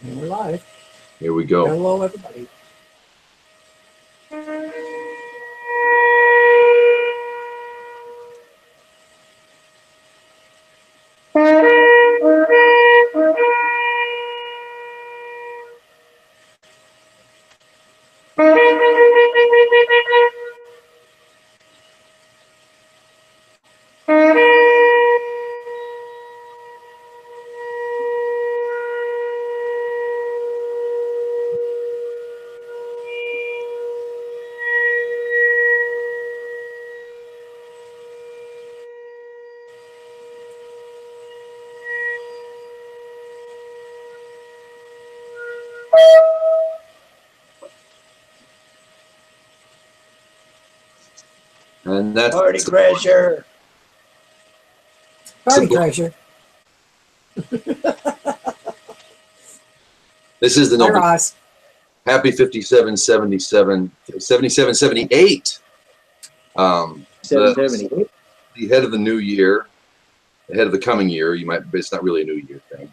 And we're live. Here we go. Hello, everybody. And that's Party Crasher. Party Crasher. This is the Hi, Nilvah. Ross. Happy 7778. 778. The head of the new year, the head of the coming year. You might, but it's not really a new year thing.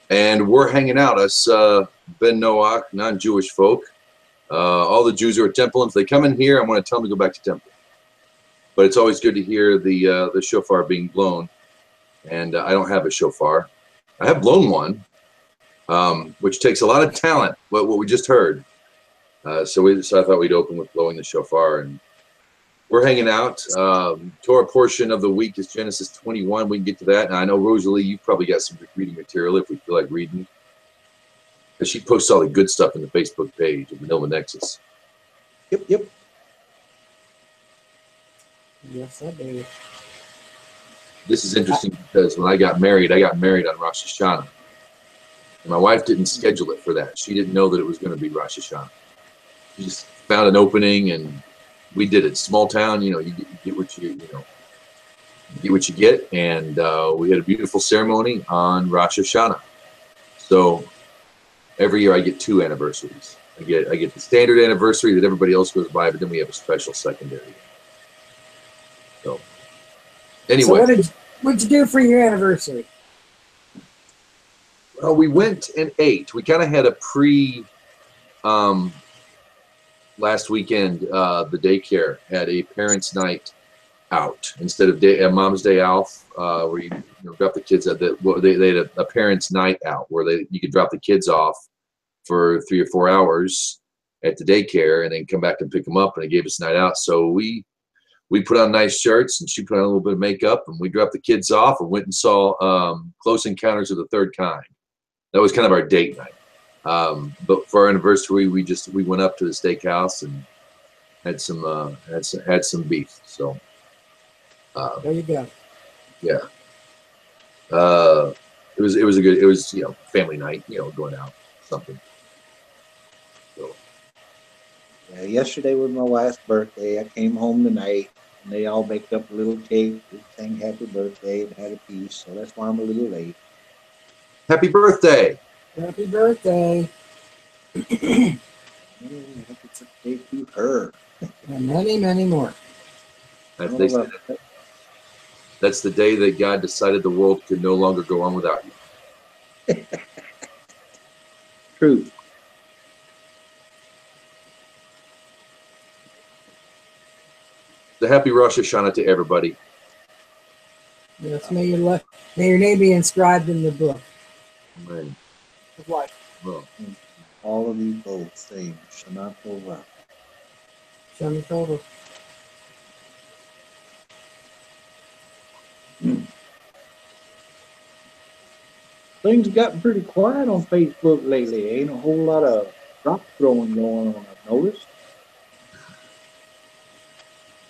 And we're hanging out, us Ben Noach, non-Jewish folk. All the Jews who are at temple. And if they come in here, I want to tell them to go back to temple. But it's always good to hear the shofar being blown. And I don't have a shofar. I have blown one, which takes a lot of talent. What we just heard. So I thought we'd open with blowing the shofar, and we're hanging out. Torah portion of the week is Genesis 21. We can get to that. And I know Rosalie, you've probably got some reading material if we feel like reading. Because she posts all the good stuff in the Facebook page of the Nilvah Nexus. Yep. Yes, I do. This is interesting because when I got married on Rosh Hashanah. And my wife didn't schedule it for that. She didn't know that it was going to be Rosh Hashanah. She just found an opening, and we did it. Small town, you get what you get what you get. And we had a beautiful ceremony on Rosh Hashanah. So every year I get 2 anniversaries. I get the standard anniversary that everybody else goes by, but then we have a special secondary. So anyway. So what'd you do for your anniversary? Well, we went and ate. We kind of had a last weekend, the daycare had a parents' night out instead of mom's day off, where you drop the kids at they had a parents' night out where you could drop the kids off for 3 or 4 hours at the daycare and then come back and pick them up, and they gave us a night out. So we put on nice shirts, and she put on a little bit of makeup, and we dropped the kids off and went and saw Close Encounters of the Third Kind. That was kind of our date night. But for our anniversary, we went up to the steakhouse and had some beef. So There you go. Yeah. It was family night, going out, something. So Yeah, yesterday was my wife's birthday. I came home tonight, and they all baked up a little cake, sang happy birthday, and had a piece. So that's why I'm a little late. happy birthday. Happy birthday. Happy birthday to her. And many, many more. As they said, that's the day that God decided the world could no longer go on without you. True. The happy Rosh Hashanah to everybody. Yes, may your name be inscribed in the book Amen. of life. Well, All of you both say Shana Tova. Show me over. Things have gotten pretty quiet on Facebook lately. Ain't a whole lot of drop throwing going on, I've noticed.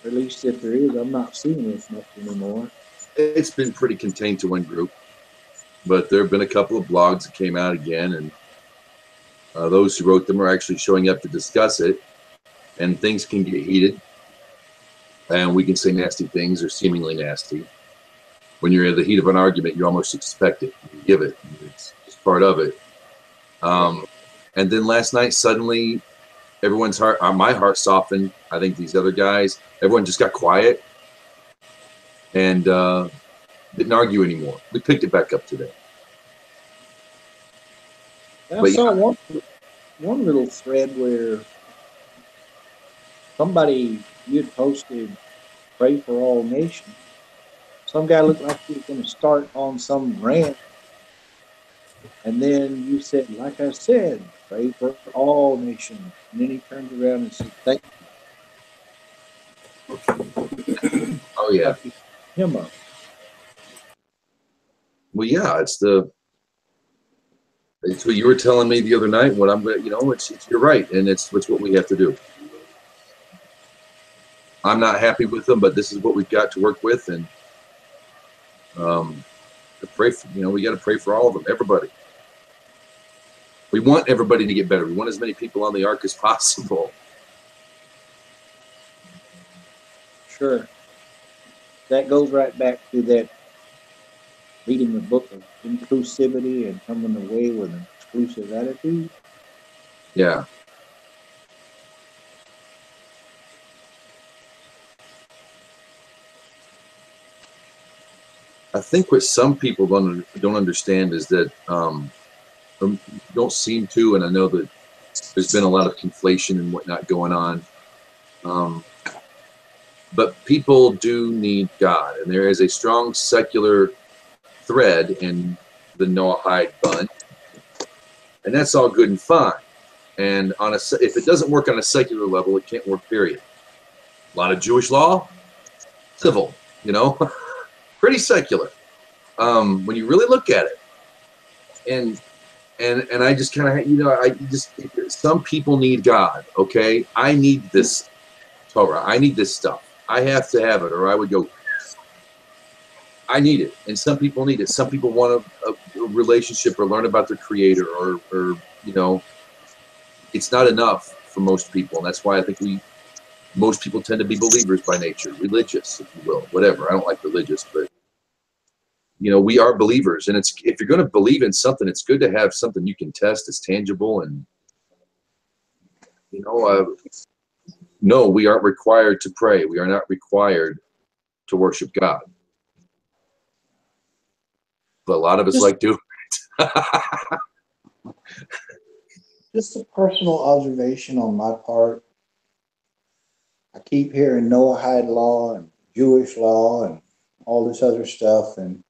Or at least if there is, I'm not seeing it much anymore. it's been pretty contained to one group, but there have been a couple of blogs that came out again, and those who wrote them are actually showing up to discuss it, and things can get heated, and we can say nasty things or seemingly nasty. When you're in the heat of an argument, you almost expect it. You give it. It's just part of it. And then last night, suddenly, everyone's heart, my heart softened. I think these other guys, everyone just got quiet and didn't argue anymore. We picked it back up today. I But saw yeah, one little thread where somebody you'd posted pray for all nations. Some guy looked like he was going to start on some rant, and then you said, like I said, pray for all nations. And then he turned around and said, thank oh you, yeah. like you set him up. Well, yeah, it's what you were telling me the other night. What I'm going, it's you're right, and it's what we have to do. I'm not happy with them, but this is what we've got to work with, and to pray for, we got to pray for all of them, everybody. We want everybody to get better. We want as many people on the ark as possible. Sure. That goes right back to that reading the book of inclusivity and coming away with an exclusive attitude. Yeah. I think what some people don't understand is that don't seem to, and I know that there's been a lot of conflation and whatnot going on. But people do need God, and there is a strong secular thread in the Noahide bunch, and that's all good and fine. And if it doesn't work on a secular level, it can't work. Period. A lot of Jewish law, civil, pretty secular. When you really look at it, and I just kind of, some people need God. Okay, I need this Torah. I need this stuff. I have to have it, or I would go. I need it, and some people need it. Some people want a relationship or learn about their creator, or it's not enough for most people, and that's why I think most people tend to be believers by nature, religious, if you will, whatever. I don't like religious, but we are believers, and if you're going to believe in something, it's good to have something you can test, it's tangible, and no, we aren't required to pray. We are not required to worship God, but a lot of us like doing it. Just a personal observation on my part. I keep hearing Noahide law and Jewish law and all this other stuff, and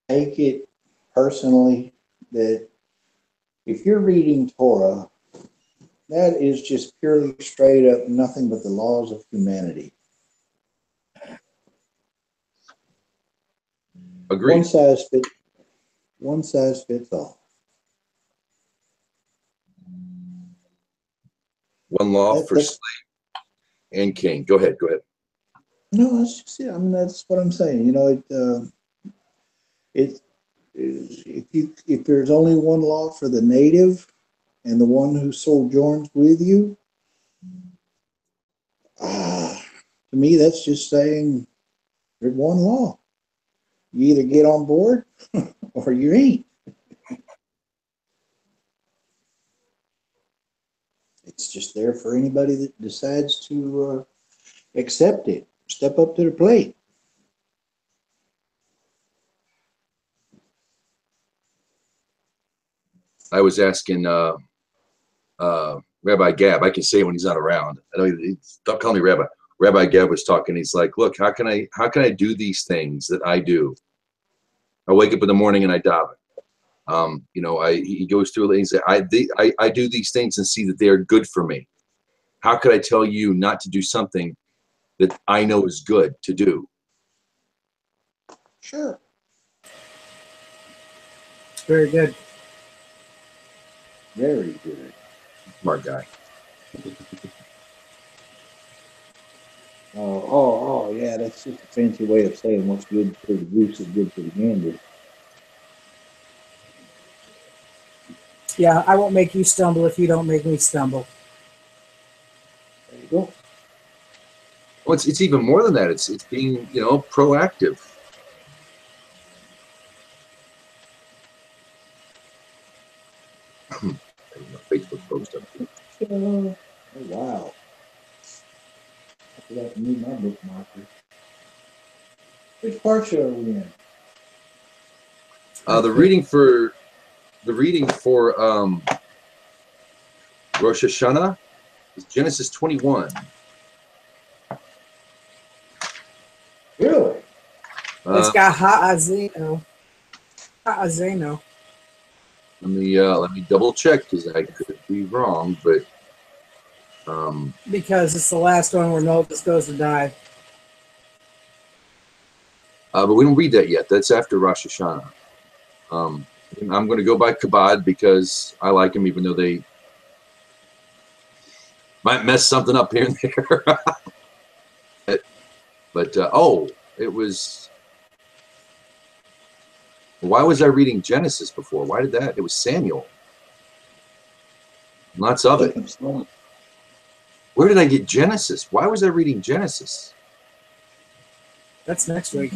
take it personally that if you're reading Torah, that is just purely straight up nothing but the laws of humanity. Agreed. One size fits all. One law for slave and king. Go ahead. No, that's just it. I mean, that's what I'm saying. If there's only one law for the native and the one who sojourns with you, to me, that's just saying there's one law. You either get on board or you ain't. It's just there for anybody that decides to accept it, step up to the plate. I was asking Rabbi Gab. I can say it when he's not around. I know don't call me Rabbi. Rabbi Gab was talking. He's like, "Look, how can I do these things that I do? I wake up in the morning and I daven. He goes through and he says, I do these things and see that they are good for me. How could I tell you not to do something that I know is good to do?" Sure. Very good. Very good. Smart guy. Yeah, that's just a fancy way of saying what's good for the goose is good for the gander. Yeah, I won't make you stumble if you don't make me stumble. There you go. Well, it's even more than that. It's being proactive. Facebook post up here. Oh, wow. I forgot to move my bookmarker. Which part are we in? The reading for the reading for Rosh Hashanah is Genesis 21. Really? It's got Ha'azino. Ha'azino. Let me double check because I could be wrong, but Because it's the last one where Moses goes to die. but we don't read that yet. That's after Rosh Hashanah. I'm going to go by Kabod because I like them, even though they might mess something up here and there. But oh, it was. Why was I reading Genesis before? Why did that? It was Samuel. Lots of it. Where did I get Genesis? Why was I reading Genesis? That's next week.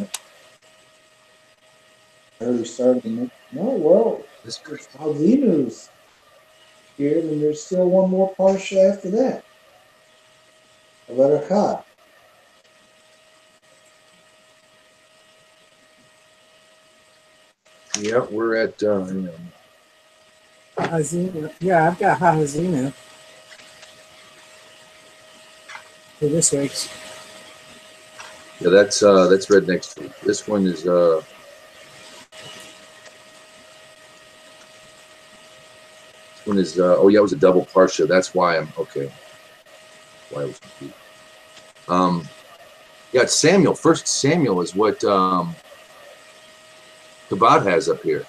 Early start of the next. No, well, This Alzinu's here, and there's still one more parsha after that. The letter Chad. Yeah, we're at. Ha'azino. Yeah, I've got Ha'azino for this week's. Yeah, that's read next week. This one is oh yeah, it was a double parsha. That's why I'm okay. Why I was confused. Yeah, it's Samuel. First Samuel is what Kabod has up here.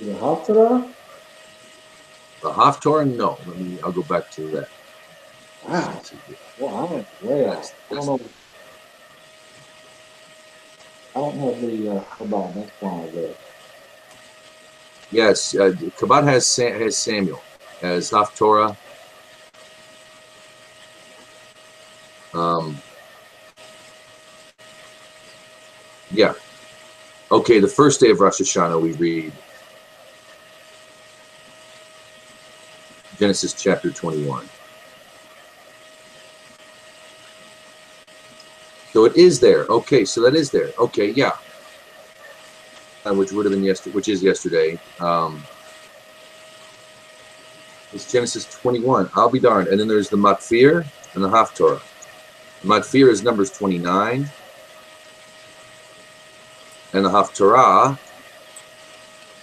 The Haftarah? The Haftorah? No. I'll go back to that. Wow. Well, I went way out. I don't know. I don't have the Kabbalah. That's why I read. Yes, Kabod has Samuel as Haftorah. Yeah. Okay, the first day of Rosh Hashanah we read Genesis chapter 21. So it is there. Okay, so that is there. Okay, yeah. Which would have been yesterday, which is yesterday. It's Genesis 21. I'll be darned. And then there's the Matfir and the Haftorah. The Matfir is Numbers 29. And the Haftarah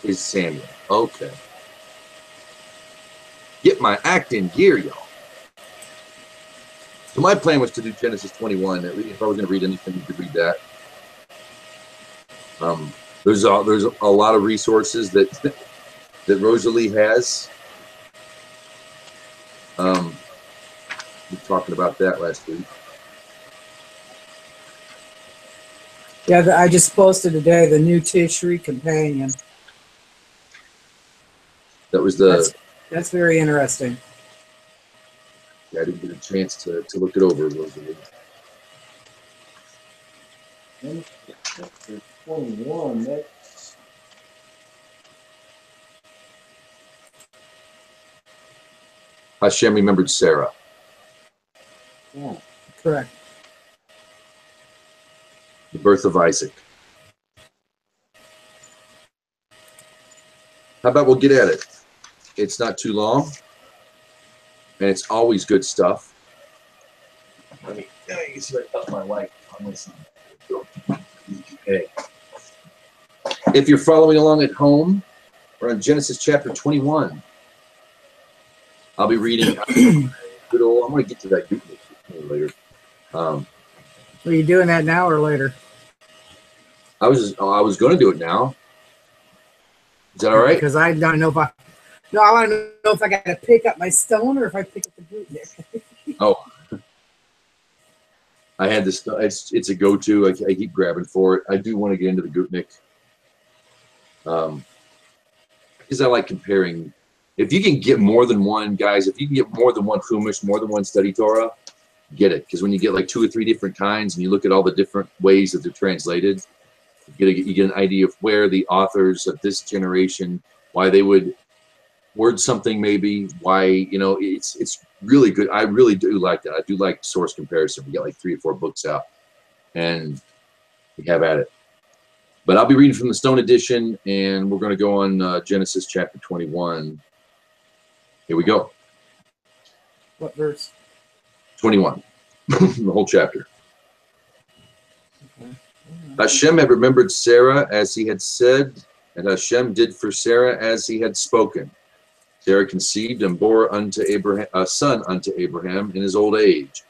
is Samuel. Okay. Get my act in gear, y'all. So my plan was to do Genesis 21. At least if I was going to read anything, you could read that. There's a lot of resources that Rosalie has. We were talking about that last week. Yeah, I just posted today the new Tishri companion. That was the. That's very interesting. Yeah, I didn't get a chance to look it over, Rosalie. Chapter 21. That's Hashem remembered Sarah. yeah. Correct. The birth of Isaac. How about we'll get at it? It's not too long, and it's always good stuff. Let me see if I cut my light on this. Okay. If you're following along at home, we're on Genesis chapter 21. I'll be reading good old. I'm going to get to that later. Are you doing that now or later? I was going to do it now. Is that all right? Because I don't know if I want to know if I got to pick up my stone or if I pick up the boot there. Oh, I had this. It's a go-to. I keep grabbing for it. I do want to get into the Gutnick, because I like comparing. If you can get more than one, guys, if you can get more than one Chumash, more than one study Torah, get it. Because when you get like 2 or 3 different kinds, and you look at all the different ways that they're translated, you get an idea of where the authors of this generation, why they would word something, maybe why, it's really good. I really do like that. I do like source comparison. We get like 3 or 4 books out, and we have at it. But I'll be reading from the Stone Edition, and we're going to go on Genesis chapter 21. Here we go. What verse? 21. The whole chapter. Okay. Hashem had remembered Sarah as he had said, and Hashem did for Sarah as he had spoken. Sarah conceived and bore unto Abraham a son unto Abraham in his old age,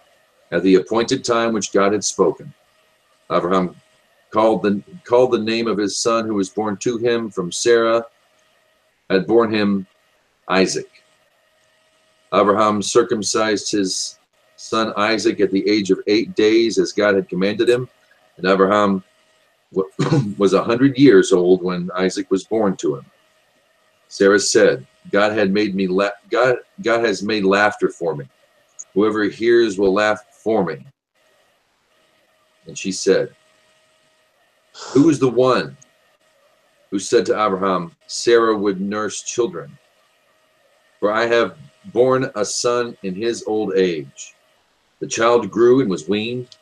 at the appointed time which God had spoken. Abraham called the name of his son who was born to him from Sarah, had borne him Isaac. Abraham circumcised his son Isaac at the age of 8 days, as God had commanded him. And Abraham was 100 years old when Isaac was born to him. Sarah said, God has made laughter for me. Whoever hears will laugh for me. And she said, who is the one who said to Abraham, Sarah would nurse children? For I have borne a son in his old age. The child grew and was weaned.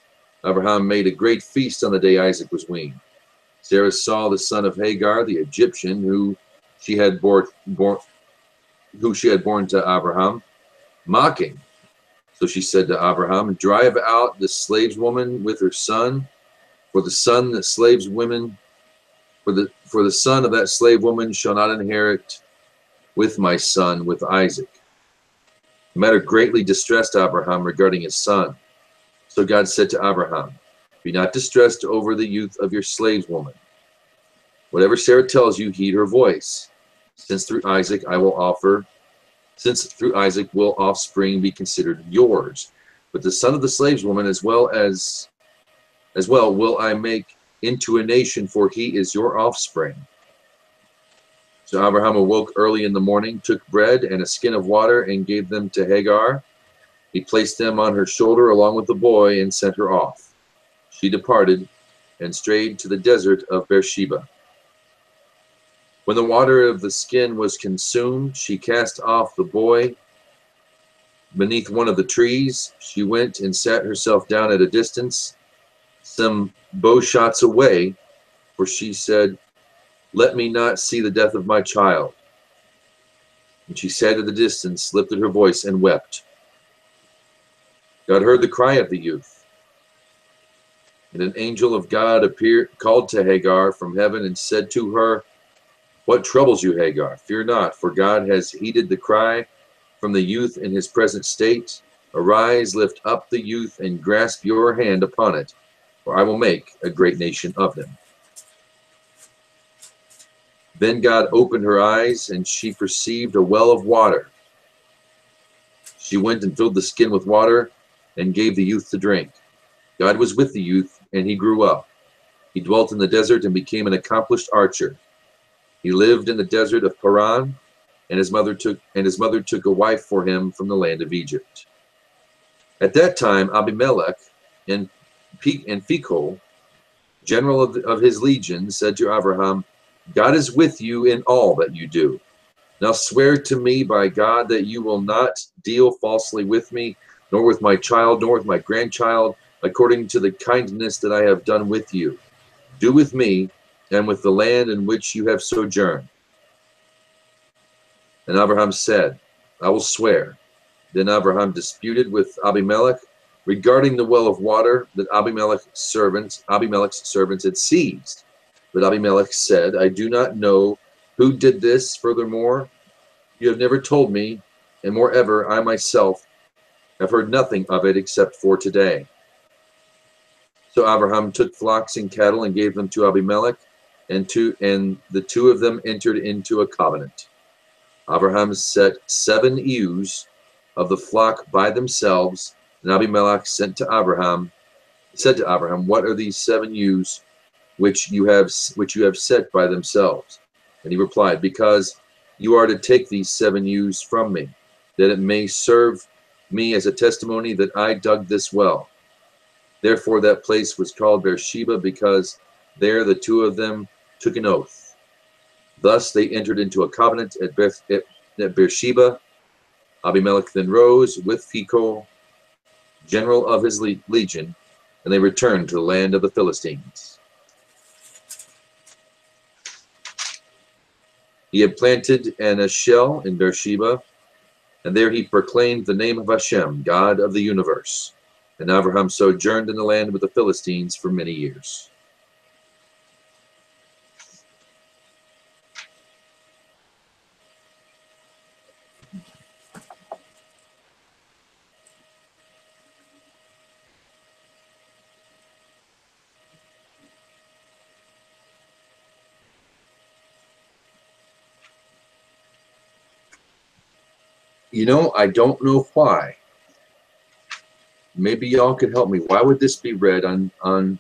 Abraham made a great feast on the day Isaac was weaned. Sarah saw the son of Hagar, the Egyptian, who she had borne to Abraham, mocking. So she said to Abraham, drive out the slave woman with her son, for the son of that slave woman shall not inherit with my son, with Isaac. The matter greatly distressed Abraham regarding his son. So God said to Abraham, be not distressed over the youth of your slave woman. Whatever Sarah tells you, heed her voice. Since through Isaac will offspring be considered yours. But the son of the slave woman as well will I make into a nation, for he is your offspring. So Abraham awoke early in the morning, took bread and a skin of water, and gave them to Hagar. He placed them on her shoulder along with the boy and sent her off. She departed and strayed to the desert of Beersheba. When the water of the skin was consumed, she cast off the boy beneath one of the trees. She went and sat herself down at a distance, some bow shots away, for she said, let me not see the death of my child. And she sat at the distance, lifted her voice, and wept. God heard the cry of the youth. And an angel of God called to Hagar from heaven and said to her, what troubles you, Hagar? Fear not, for God has heeded the cry from the youth in his present state. Arise, lift up the youth, and grasp your hand upon it, for I will make a great nation of him. Then God opened her eyes, and she perceived a well of water. She went and filled the skin with water, and gave the youth to drink. God was with the youth, and he grew up. He dwelt in the desert and became an accomplished archer. He lived in the desert of Paran, and his mother took a wife for him from the land of Egypt. At that time, Abimelech and Phicol, general of his legion, said to Abraham, God is with you in all that you do. Now swear to me by God that you will not deal falsely with me, nor with my child, nor with my grandchild, according to the kindness that I have done with you. Do with me and with the land in which you have sojourned. And Abraham said, I will swear. Then Abraham disputed with Abimelech regarding the well of water that Abimelech's servants had seized. But Abimelech said, I do not know who did this. Furthermore, you have never told me, and moreover, I myself have heard nothing of it except for today. So Abraham took flocks and cattle and gave them to Abimelech, and the two of them entered into a covenant. Abraham set 7 ewes of the flock by themselves, and Abimelech said to Abraham, what are these 7 ewes which you have set by themselves? And he replied, because you are to take these 7 ewes from me, that it may serve me as a testimony that I dug this well. Therefore that place was called Beersheba, because there the two of them took an oath. Thus they entered into a covenant at Beersheba. Abimelech then rose with Phicol, general of his legion, and they returned to the land of the Philistines. He had planted an Eshel in Beersheba, and there he proclaimed the name of Hashem, God of the universe. And Abraham sojourned in the land with the Philistines for many years. You know, I don't know why. Maybe y'all could help me. Why would this be read on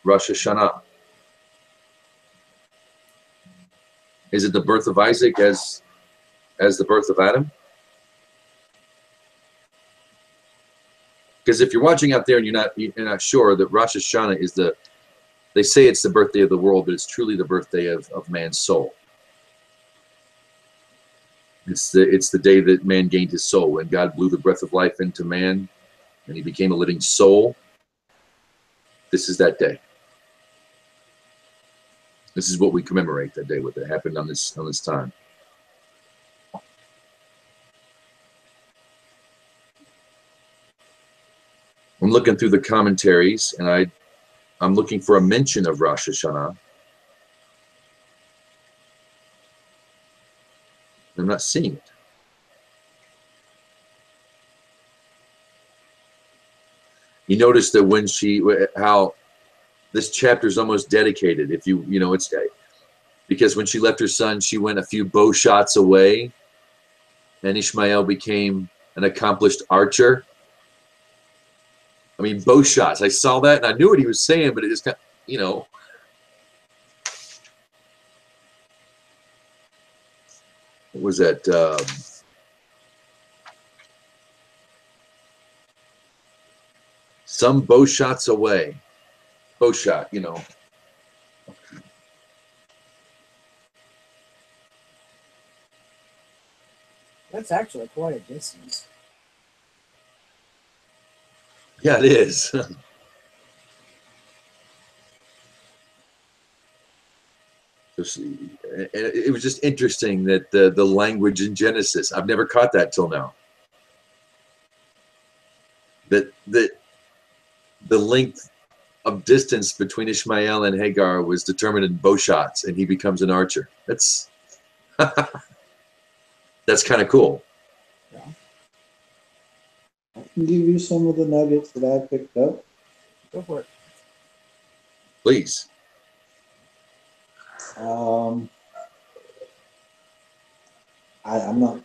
Rosh Hashanah? Is it the birth of Isaac as the birth of Adam? Because if you're watching out there and you're not sure that Rosh Hashanah is they say it's the birthday of the world, but it's truly the birthday of man's soul. It's the day that man gained his soul, when God blew the breath of life into man and he became a living soul. This is that day. This is what we commemorate, that day, what that happened on this time. I'm looking through the commentaries, and I'm looking for a mention of Rosh Hashanah. I'm not seeing it. You notice that how this chapter is almost dedicated. If you know, it's because when she left her son, she went a few bow shots away, and Ishmael became an accomplished archer. I mean, bow shots. I saw that, and I knew what he was saying, but it just kind of, you know. What was that? Some bow shots away. Bow shot, you know. That's actually quite a distance. Yeah, it is. It was just interesting that the language in Genesis, I've never caught that till now. That the length of distance between Ishmael and Hagar was determined in bow shots, and he becomes an archer. That's that's kind of cool. Yeah. I can give you some of the nuggets that I picked up. Go for it. Please. I'm not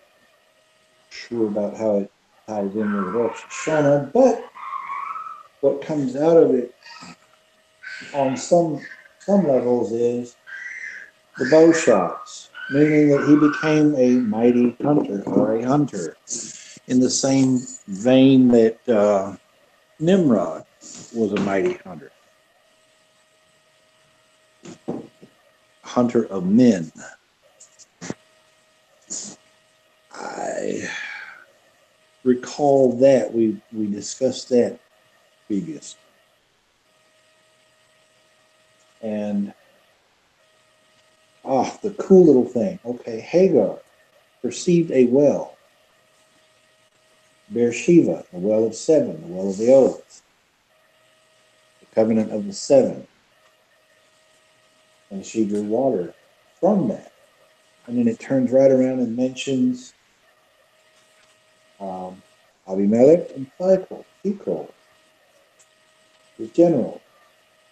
sure about how it ties in with Rosh Hashanah, but what comes out of it on some levels is the bow shots, meaning that he became a mighty hunter or a hunter in the same vein that Nimrod was a mighty hunter of men. I recall that we discussed that previously. And the cool little thing. Okay, Hagar perceived a well. Beersheba, the well of seven, the well of the oath, the covenant of the seven. And she drew water from that. And then it turns right around and mentions Abimelech and Phicol, the general.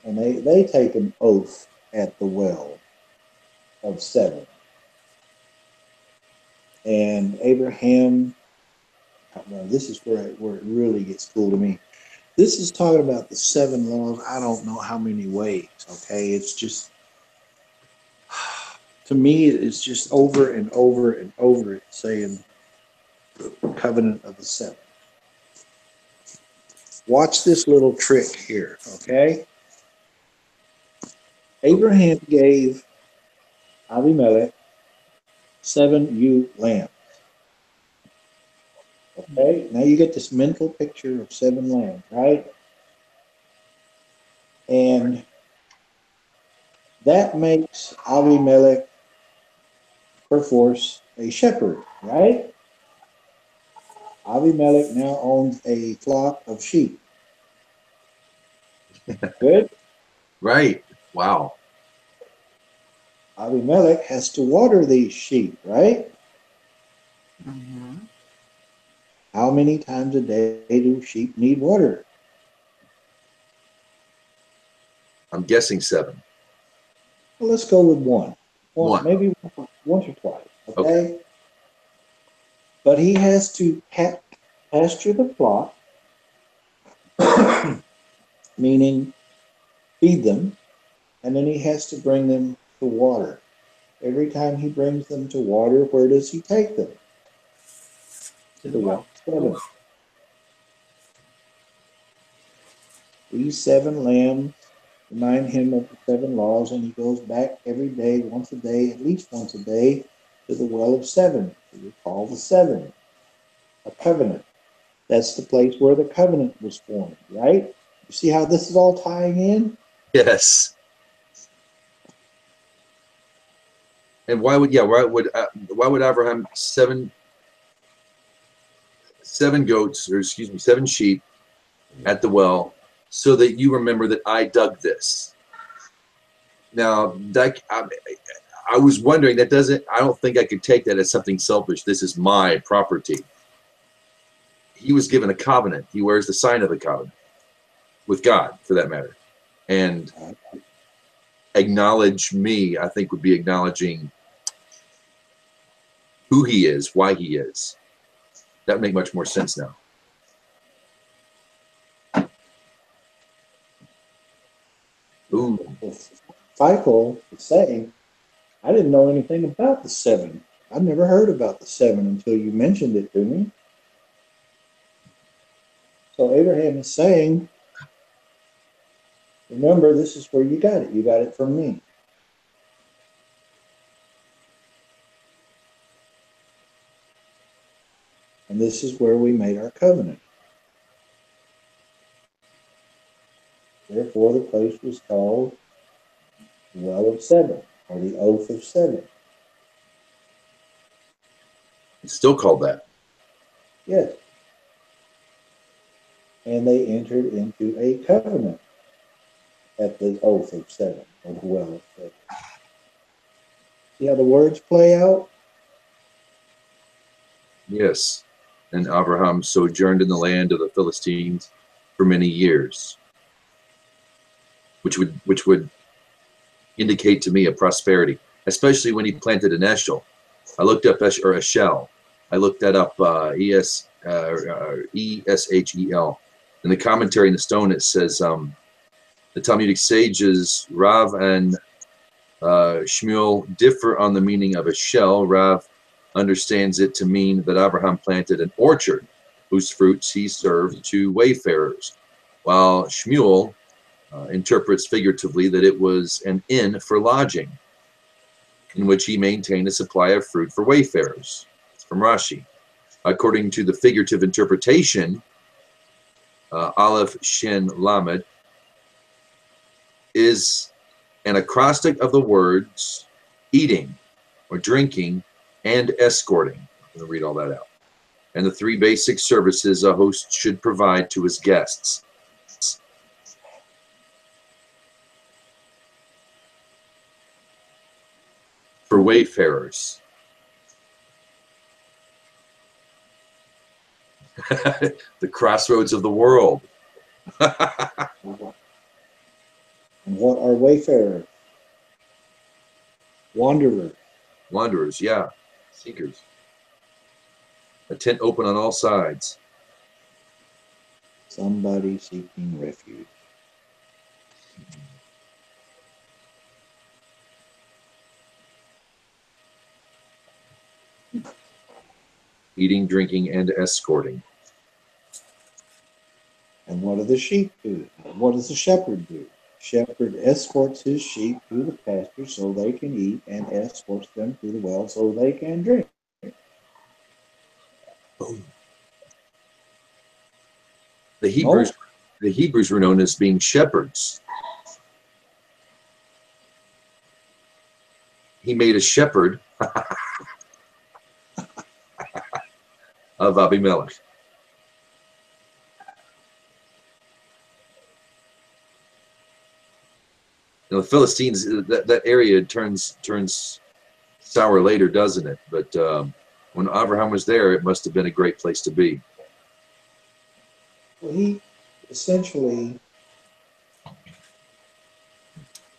And they take an oath at the well of seven. And Abraham, well, this is where it really gets cool to me. This is talking about the seven laws. I don't know how many ways, okay? It's just, to me, it's just over and over and over it saying the covenant of the seven. Watch this little trick here, okay? Abraham gave Abimelech 7 ewe lambs. Okay, now you get this mental picture of 7 lambs, right? And that makes Abimelech perforce a shepherd, right? Abimelech now owns a flock of sheep. Good. Right. Wow. Abimelech has to water these sheep, right? Mm-hmm. How many times a day do sheep need water? I'm guessing 7. Well, let's go with one. One. Maybe once or twice, Okay. okay? But he has to pasture the flock, meaning feed them, and then he has to bring them to water. Every time he brings them to water, where does he take them? To the well. 7. These 7 lambs remind him of the 7 laws, and he goes back every day, once a day, at least once a day, to the well of 7. We recall the 7, a covenant. That's the place where the covenant was formed, right? You see how this is all tying in? Yes. And why would Abraham 7 goats, or excuse me, 7 sheep at the well, so that you remember that I dug this? Now, I was wondering, I don't think I could take that as something selfish. This is my property. He was given a covenant. He wears the sign of the covenant with God, for that matter. And acknowledge me, I think, would be acknowledging who he is, why he is. That would make much more sense now. Ooh. Michael is saying, I didn't know anything about the 7. I've never heard about the 7 until you mentioned it to me. So Abraham is saying, remember, this is where you got it. You got it from me. And this is where we made our covenant. Therefore, the place was called the Well of 7, or the Oath of 7. It's still called that. Yes. And they entered into a covenant at the Oath of 7, or the Well of 7. See how the words play out? Yes. And Abraham sojourned in the land of the Philistines for many years, which would indicate to me a prosperity, especially when he planted an eshel. I looked up Eshel. I looked that up, E-S-H-E-L. In the commentary in the stone, it says the Talmudic sages Rav and Shmuel differ on the meaning of Eshel. Rav understands it to mean that Abraham planted an orchard whose fruits he served to wayfarers, while Shmuel interprets figuratively that it was an inn for lodging, in which he maintained a supply of fruit for wayfarers. It's from Rashi. According to the figurative interpretation, Aleph Shin Lamed is an acrostic of the words eating or drinking and escorting. I'm going to read all that out. And the 3 basic services a host should provide to his guests. For wayfarers. The crossroads of the world. And what are wayfarers? Wanderers. Wanderers, yeah. Seekers. A tent open on all sides. Somebody seeking refuge. Eating, drinking, and escorting. And what do the sheep do? What does the shepherd do? Shepherd escorts his sheep to the pasture so they can eat, and escorts them to the well so they can drink. The Hebrews were known as being shepherds. He made a shepherd of Abimelech. You know, the Philistines, that area turns sour later, doesn't it? But when Abraham was there, it must have been a great place to be. Well, he essentially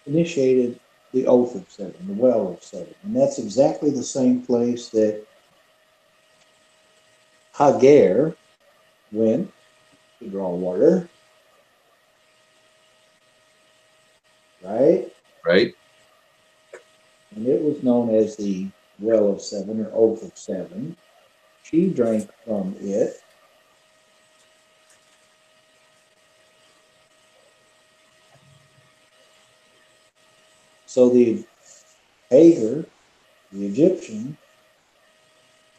initiated the oath of seven, the well of seven. And that's exactly the same place that Hagar went to draw water. Right? Right? And it was known as the well of seven or oath of seven. She drank from it. So the Hagar, the Egyptian,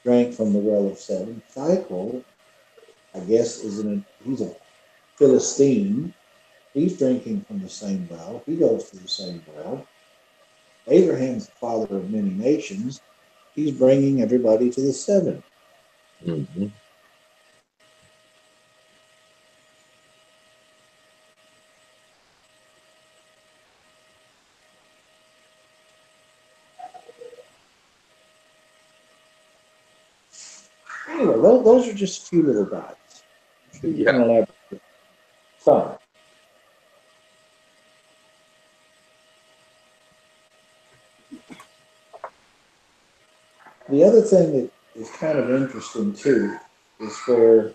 drank from the well of seven. Michael, I guess, he's a Philistine. He's drinking from the same well. He goes to the same well. Abraham's the father of many nations. He's bringing everybody to the seven. Mm-hmm. Anyway, those are just a few little dots. Yeah. Some. The other thing that is kind of interesting too is where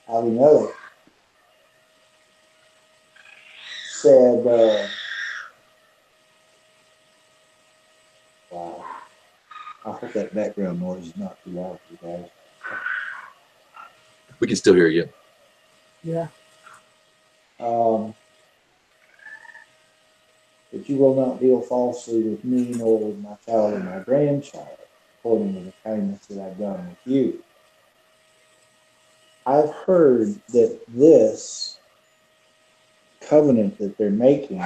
Abimelech said, wow, I hope that background noise is not too loud for you guys. We can still hear you. Yeah. That you will not deal falsely with me, nor with my child and my grandchild, according to the kindness that I've done with you. I've heard that this covenant that they're making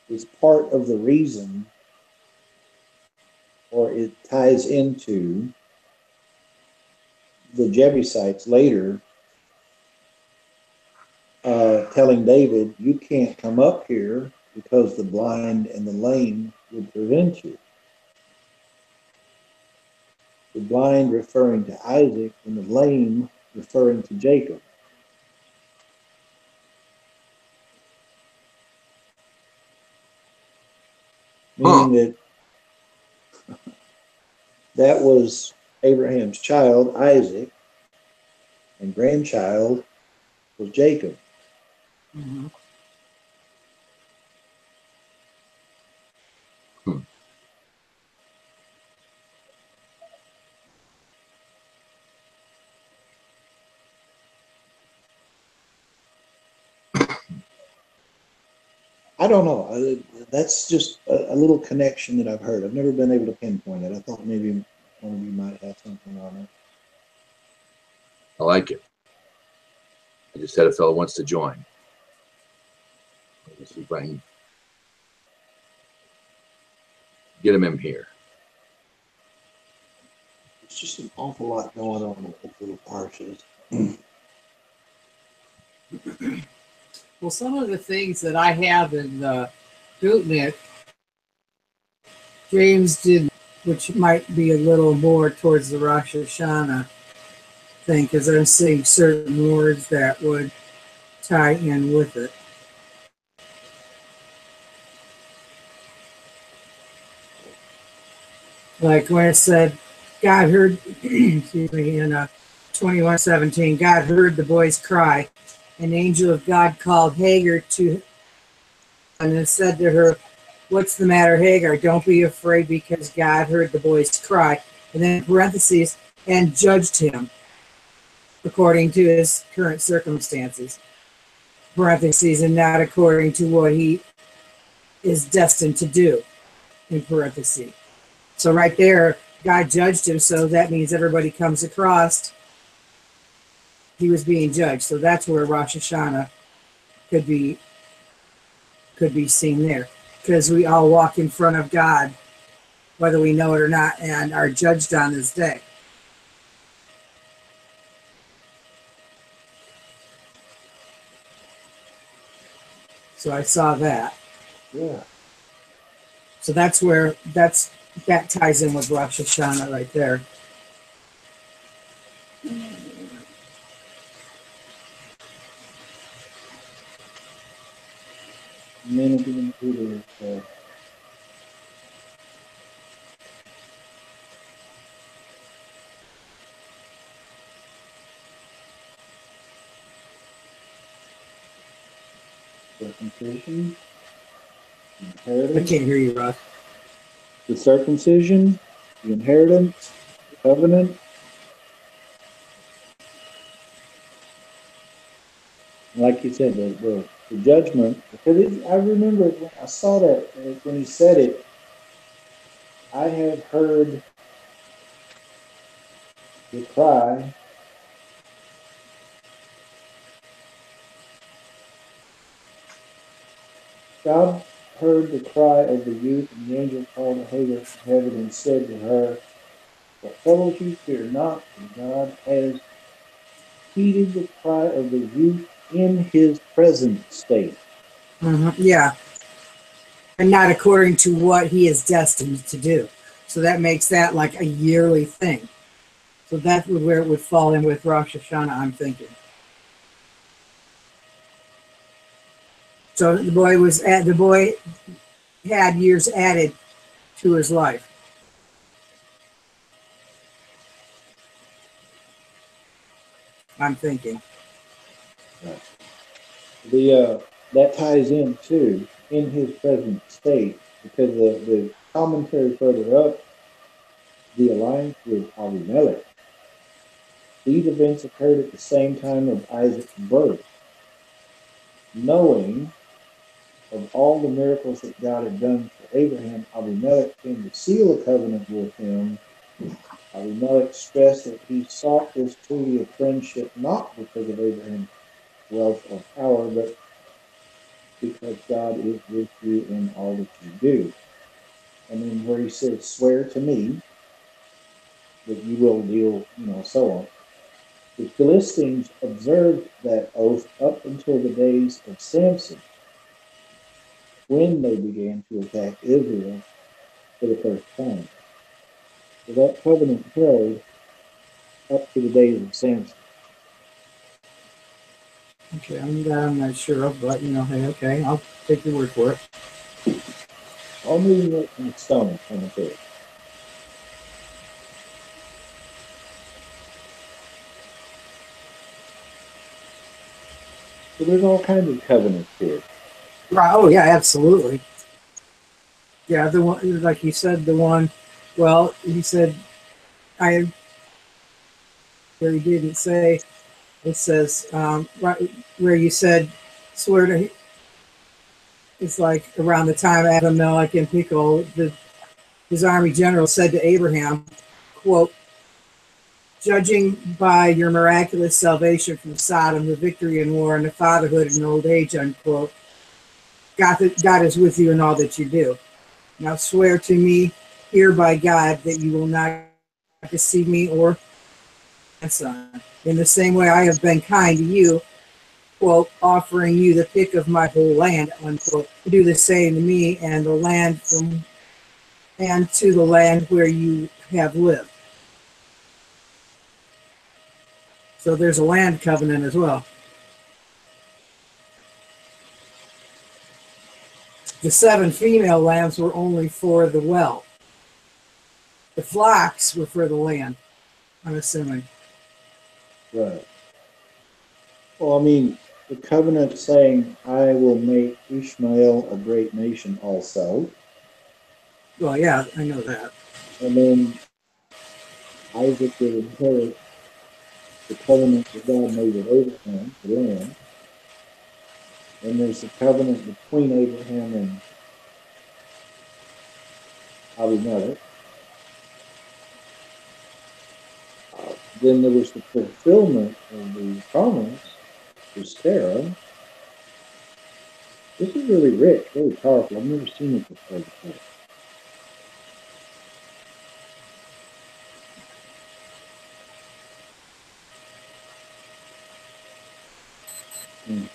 is part of the reason, or it ties into the Jebusites later telling David, you can't come up here because the blind and the lame would prevent you. The blind referring to Isaac and the lame referring to Jacob. Meaning that was Abraham's child, Isaac, and grandchild was Jacob. Mm-hmm. I don't know. That's just a little connection that I've heard. I've never been able to pinpoint it. I thought maybe one of you might have something on it. I like it. I just had a fellow wants to join. Let's see if I can get him in here. It's just an awful lot going on with the little parshes. Well, some of the things that I have in the Gutnick, James did, which might be a little more towards the Rosh Hashanah thing, because I'm seeing certain words that would tie in with it. Like when it said, God heard, excuse me, in 21:17, God heard the boy's cry. An angel of God called Hagar to, and then said to her, what's the matter, Hagar? Don't be afraid, because God heard the boy's cry. And then in parentheses, and judged him according to his current circumstances. Parentheses, and not according to what he is destined to do, in parentheses. So right there, God judged him, so that means everybody comes across, he was being judged. So that's where Rosh Hashanah could be seen there, because we all walk in front of God whether we know it or not, and are judged on this day. So I saw that. Yeah. So that's where that ties in with Rosh Hashanah right there. And then again, to the circumcision, I inheritance, can't hear you, Ross. the circumcision, the inheritance, the covenant. And like you said, the judgment. Because I remember when I saw that, when he said it, I have heard the cry. God heard the cry of the youth, and the angel called to Hagar from heaven and said to her, "What troubles you? Fear not, for God has heeded the cry of the youth in his present state." Yeah. And not according to what he is destined to do. So that makes that like a yearly thing. So that's where it would fall in with Rosh Hashanah, I'm thinking. So the boy had years added to his life. I'm thinking. That ties in too in his present state, because the commentary further up, the alliance with Abimelech. These events occurred at the same time of Isaac's birth. Knowing of all the miracles that God had done for Abraham, Abimelech came to seal a covenant with him. Abimelech stressed that he sought this treaty of friendship not because of Abraham's wealth or power, but because God is with you in all that you do. And then where he says, "Swear to me that you will deal," so on. The Philistines observed that oath up until the days of Samson, when they began to attack Israel for the first time. So that covenant held up to the days of Samson. Okay, I'm not sure of, but hey, okay, I'll take your word for it. All moving up from stone on the pit. So there's all kinds of covenants here. Right. Oh yeah, absolutely. Yeah, the one, like you said, the one. Well, he said, I. Where he didn't say. It says right where you said, swear to. It's like around the time Abimelech and Pico, his army general, said to Abraham, quote, "Judging by your miraculous salvation from Sodom, the victory in war, and the fatherhood in old age," unquote, God is with you in all that you do. Now swear to me here by God that you will not deceive me or my son. In the same way I have been kind to you, quote, offering you the pick of my whole land, unquote. Do the same to me and the land and to the land where you have lived. So there's a land covenant as well. The 7 female lambs were only for the well. The flocks were for the land, I'm assuming. Right. Well, I mean, the covenant saying, "I will make Ishmael a great nation also." Well, yeah, I know that. And then Isaac would inherit the covenant that God made with Abraham, the land. And there's the covenant between Abraham and Abimelech. Then there was the fulfillment of the promise to Sarah. This is really rich, really powerful. I've never seen it before. Mm.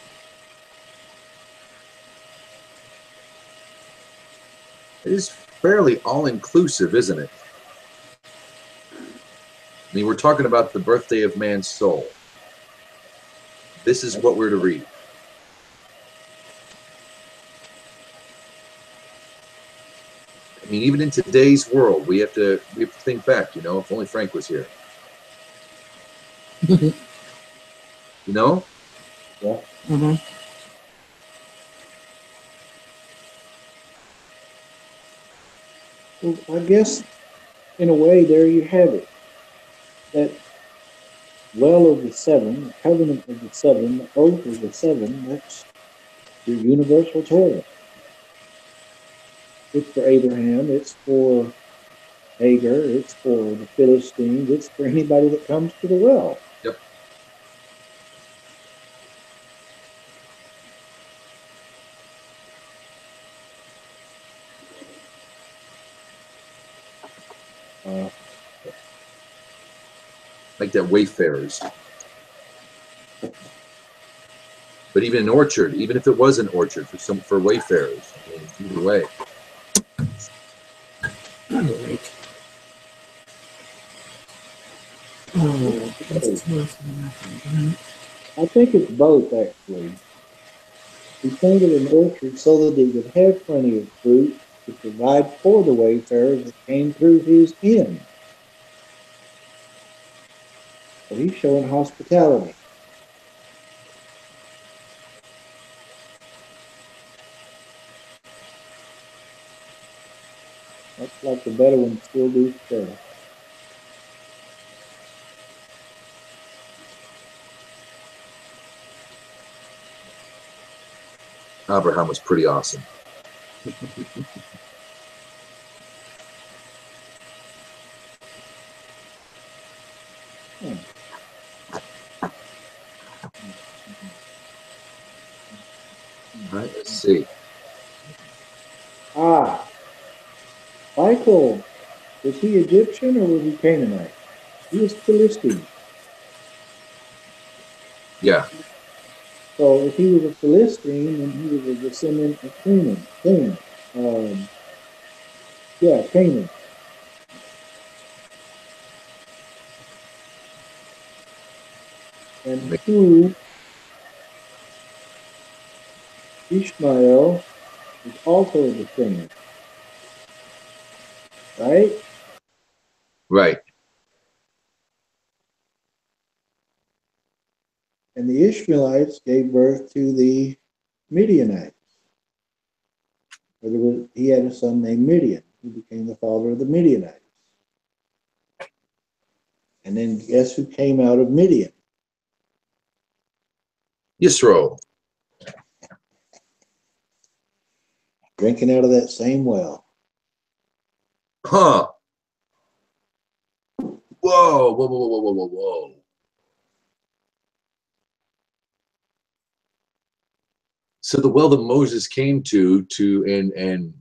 It is fairly all-inclusive, isn't it? I mean, we're talking about the birthday of man's soul. This is what we're to read. I mean, even in today's world, we have to think back. You know, if only Frank was here. You know? Yeah. Mm-hmm. Well, I guess in a way, there you have it. That well of the seven, the covenant of the seven, the oath of the seven, that's your universal Torah. It's for Abraham, it's for Hagar, it's for the Philistines, it's for anybody that comes to the well. Yep. Like that wayfarers. But even an orchard, even if it was an orchard for wayfarers, I mean, either way. I think it's both, actually. He planted an orchard so that he would have plenty of fruit to provide for the wayfarers that came through his inn. So he's showing hospitality. That's like the Bedouins still do today. Abraham was pretty awesome. All right, let's see. Michael, was he Egyptian or was he Canaanite? He was Philistine. Yeah. So if he was a Philistine, then he was a descendant of Canaan. Canaan. And who Ishmael is also a descendant. Right? Right. And the Ishmaelites gave birth to the Midianites. He had a son named Midian, who became the father of the Midianites. And then guess who came out of Midian? Yisro. Drinking out of that same well. Huh. Whoa, whoa, whoa, whoa, whoa, whoa, whoa. So the well that Moses came to and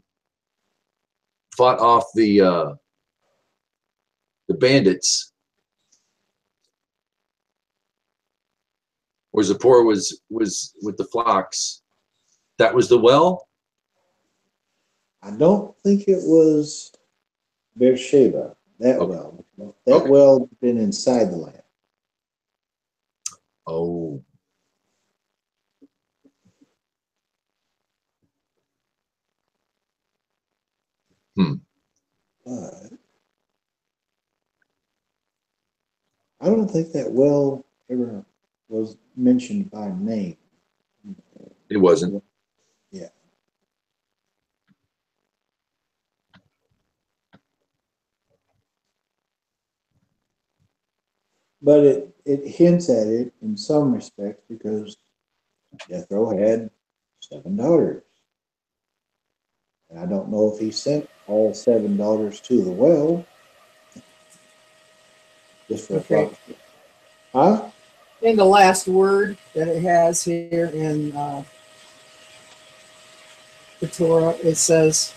fought off the bandits, where Zipporah was with the flocks, that was the well? I don't think it was Beersheba, that Okay. well. That well had been inside the land. Oh. But I don't think that well ever was mentioned by name. It wasn't. Yeah. But it hints at it in some respects because Jethro had 7 daughters. And I don't know if he sent all 7 daughters to the well. Just for Okay. a thought. Huh? In the last word that it has here in the Torah, it says,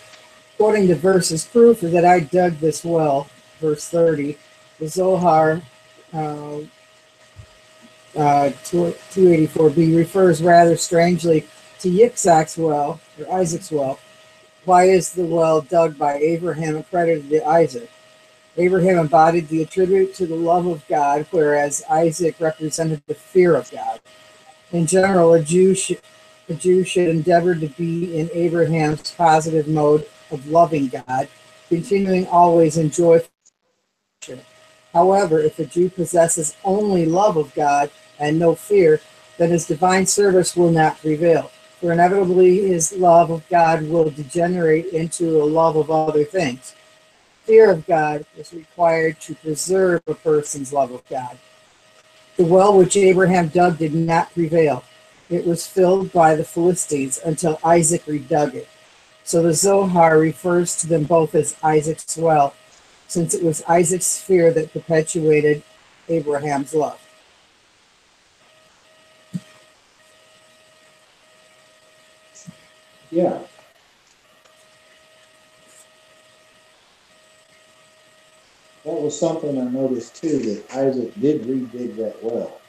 quoting the verses, proof is that I dug this well, verse 30. The Zohar 284b refers rather strangely to Yitzhak's well, or Isaac's well. Why is the well dug by Abraham accredited to Isaac? Abraham embodied the attribute to the love of God, whereas Isaac represented the fear of God. In general, a Jew should endeavor to be in Abraham's positive mode of loving God, continuing always in joy. However, if a Jew possesses only love of God and no fear, then his divine service will not prevail, for inevitably his love of God will degenerate into a love of other things. Fear of God is required to preserve a person's love of God. The well which Abraham dug did not prevail. It was filled by the Philistines until Isaac redug it. So the Zohar refers to them both as Isaac's well, since it was Isaac's fear that perpetuated Abraham's love. Yeah. That was something I noticed too, that Isaac did redig that well.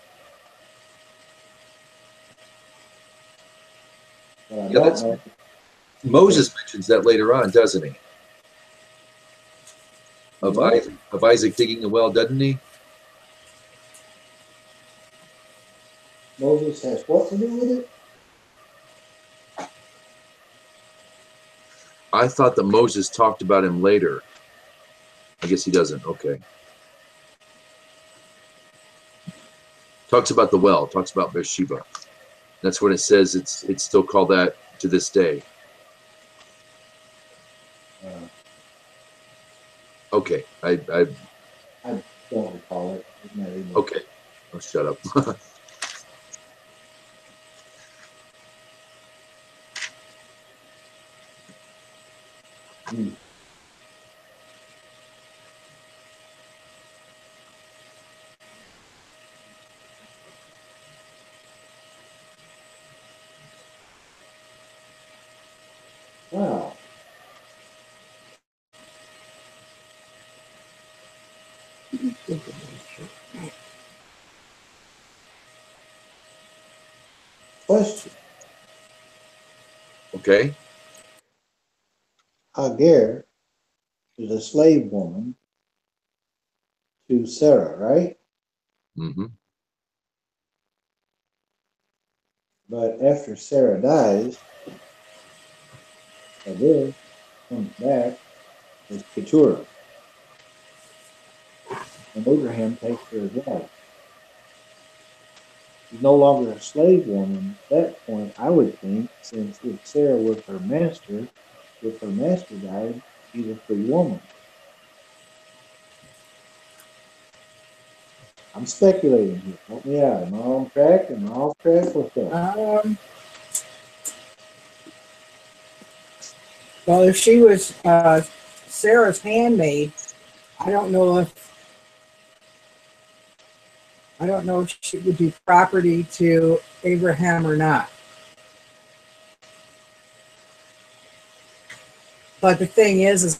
But I don't know. Moses mentions that later on, doesn't he? Of Isaac digging the well, doesn't he? Moses has what to do with it? I thought that Moses talked about him later. I guess he doesn't. Okay. Talks about the well. Talks about Beersheba. That's when it says it's still called that to this day. Okay. I don't recall it. Okay. Oh, shut up. Wow. Question. Okay. Hagar is a slave woman to Sarah, right? Mm-hmm. But after Sarah dies, Hagar comes back as Keturah. And Abraham takes her as wife. She's no longer a slave woman at that point, I would think, since if Sarah was her master, if her master died, she's a free woman. I'm speculating here. Help me out. Am I on track? Am I off track? What's up? Well, if she was Sarah's handmaid, I don't know if she would be property to Abraham or not. But the thing is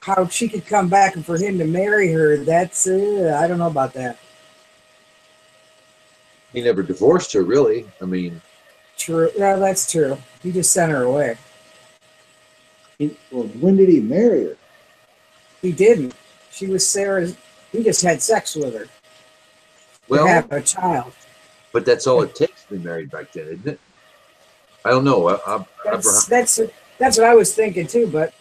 how she could come back and for him to marry her. That's I don't know about that. He never divorced her, really. I mean, True. Yeah, that's true. He just sent her away. Well, when did he marry her? He didn't. She was Sarah's. He just had sex with her. Well, to have a child. But that's all it takes to be married back then, isn't it? I don't know. That's what I was thinking too. But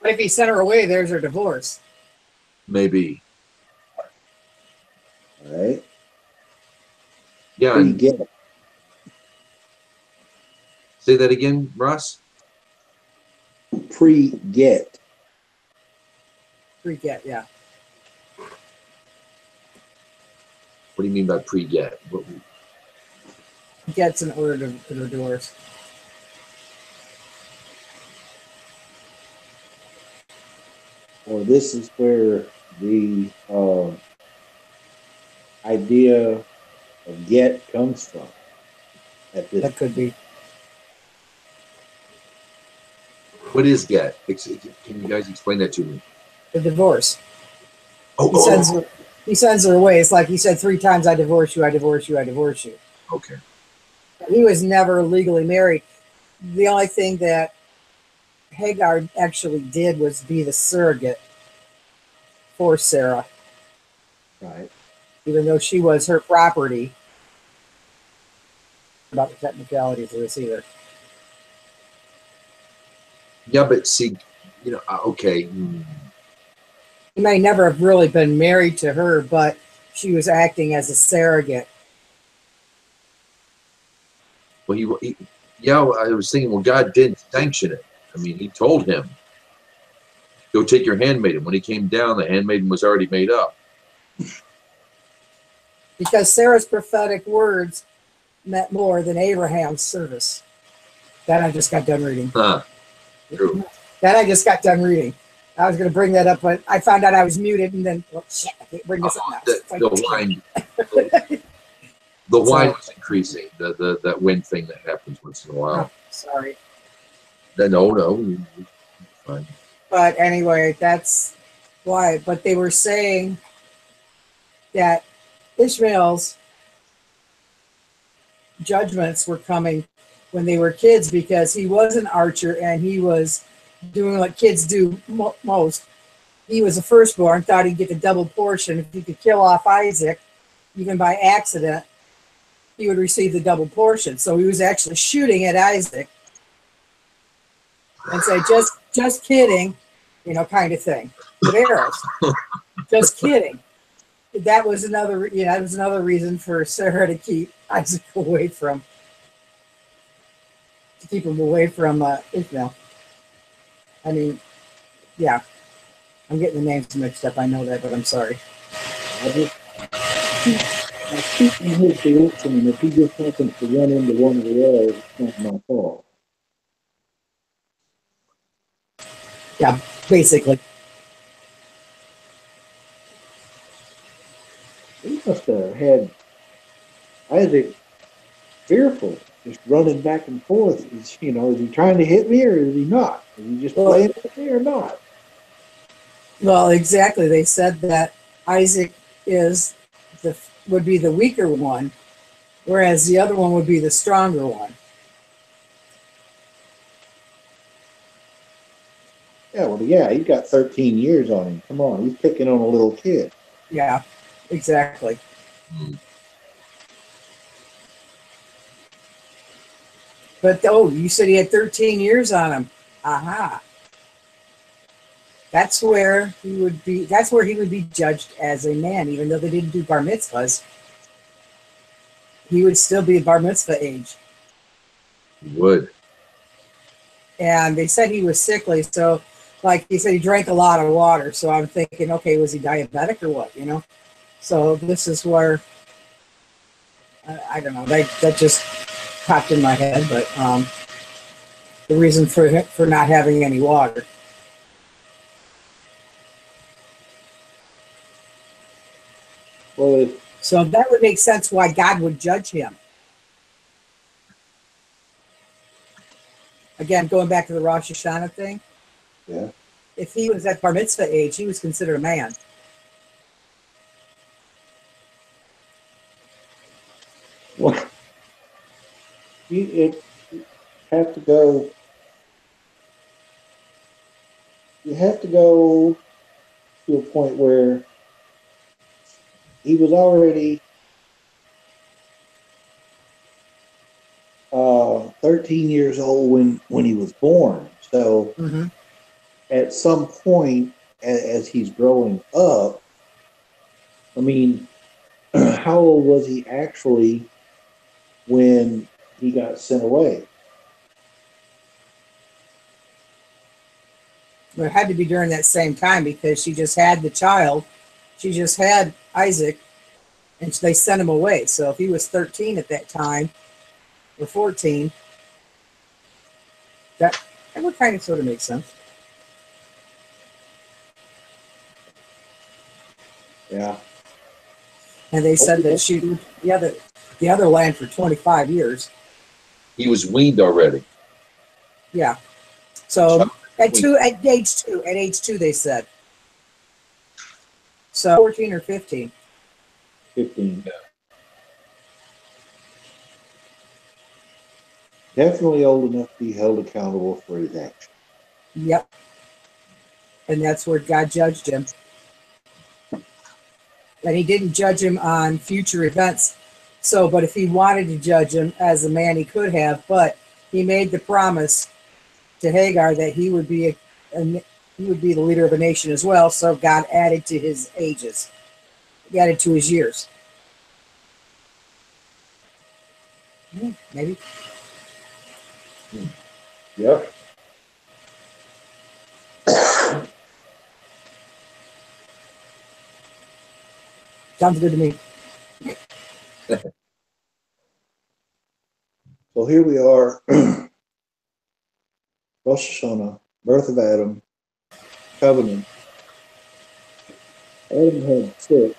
if he sent her away, there's her divorce. Maybe. All right. Yeah. Pre-get. Say that again, Ross. Pre-get. Pre-get, yeah. What do you mean by pre-get? Gets in order to divorce. Well, this is where the idea of get comes from. That could be. What is get? Can you guys explain that to me? The divorce. Oh, he sends her, He sends her away. It's like he said 3 times, I divorce you, I divorce you, I divorce you. Okay. He was never legally married. The only thing that Hagar actually did was be the surrogate for Sarah, Right. even though she was her property. About the technicalities of this either. Yeah, but see, okay. He may never have really been married to her, but she was acting as a surrogate. Well, yeah, I was thinking, well, God didn't sanction it. I mean, he told him, go take your handmaiden. When he came down, the handmaiden was already made up. Because Sarah's prophetic words meant more than Abraham's service. That I just got done reading. Huh. True. That I just got done reading. I was going to bring that up, but I found out I was muted, and then, well, shit, I can't bring this up now. The wine. The wine was increasing. That wind thing that happens once in a while. Oh, sorry. No, fine. But anyway, that's why. But they were saying that Ishmael's judgments were coming when they were kids because he was an archer and he was doing what kids do most. He was a firstborn, thought he'd get the double portion. If he could kill off Isaac, even by accident, he would receive the double portion. So he was actually shooting at Isaac and say, just kidding, kind of thing, with arrows. Just kidding. That was another reason for Sarah to keep Isaac away from, Ishmael. I mean, yeah, I'm getting the names mixed up. I know that, but I'm sorry. I keep in his direction, and if he just happens to run into one of the arrows, it's not my fault. Yeah, basically. He must have had Isaac fearful, just running back and forth. Is he trying to hit me or is he not? Is he just playing with me or not? Well, exactly. They said that Isaac would be the weaker one, whereas the other one would be the stronger one. Yeah, he's got 13 years on him. Come on, he's picking on a little kid. Yeah, exactly. But you said he had 13 years on him. Aha. That's where he would be judged as a man, even though they didn't do bar mitzvahs. He would still be bar mitzvah age. He would. And they said he was sickly, so like he said he drank a lot of water. So I'm thinking, okay, was he diabetic or what, So this is where I don't know, that just popped in my head, but the reason for not having any water. Well, So that would make sense why God would judge him. Again, going back to the Rosh Hashanah thing. Yeah. If he was at bar mitzvah age, he was considered a man. Well, you have to go. You have to go to a point where he was already 13 years old when he was born. So at some point, as he's growing up, I mean, how old was he actually when he got sent away? It had to be during that same time because she just had the child. She just had Isaac, and they sent him away. So if he was 13 at that time, or 14, that would kind of sort of make sense. Yeah. And they said that she was the other land for 25 years. He was weaned already. Yeah. So at age two, they said. So 14 or 15. 15. Definitely old enough to be held accountable for his actions. Yep. And that's where God judged him. And he didn't judge him on future events. So, but if he wanted to judge him as a man, he could have. But he made the promise to Hagar that he would be he would be the leader of a nation as well. So God added to his ages. He added to his years. Maybe. Yep. Sounds good to me. So here we are, Rosh Hashanah, birth of Adam, covenant. Adam had 6,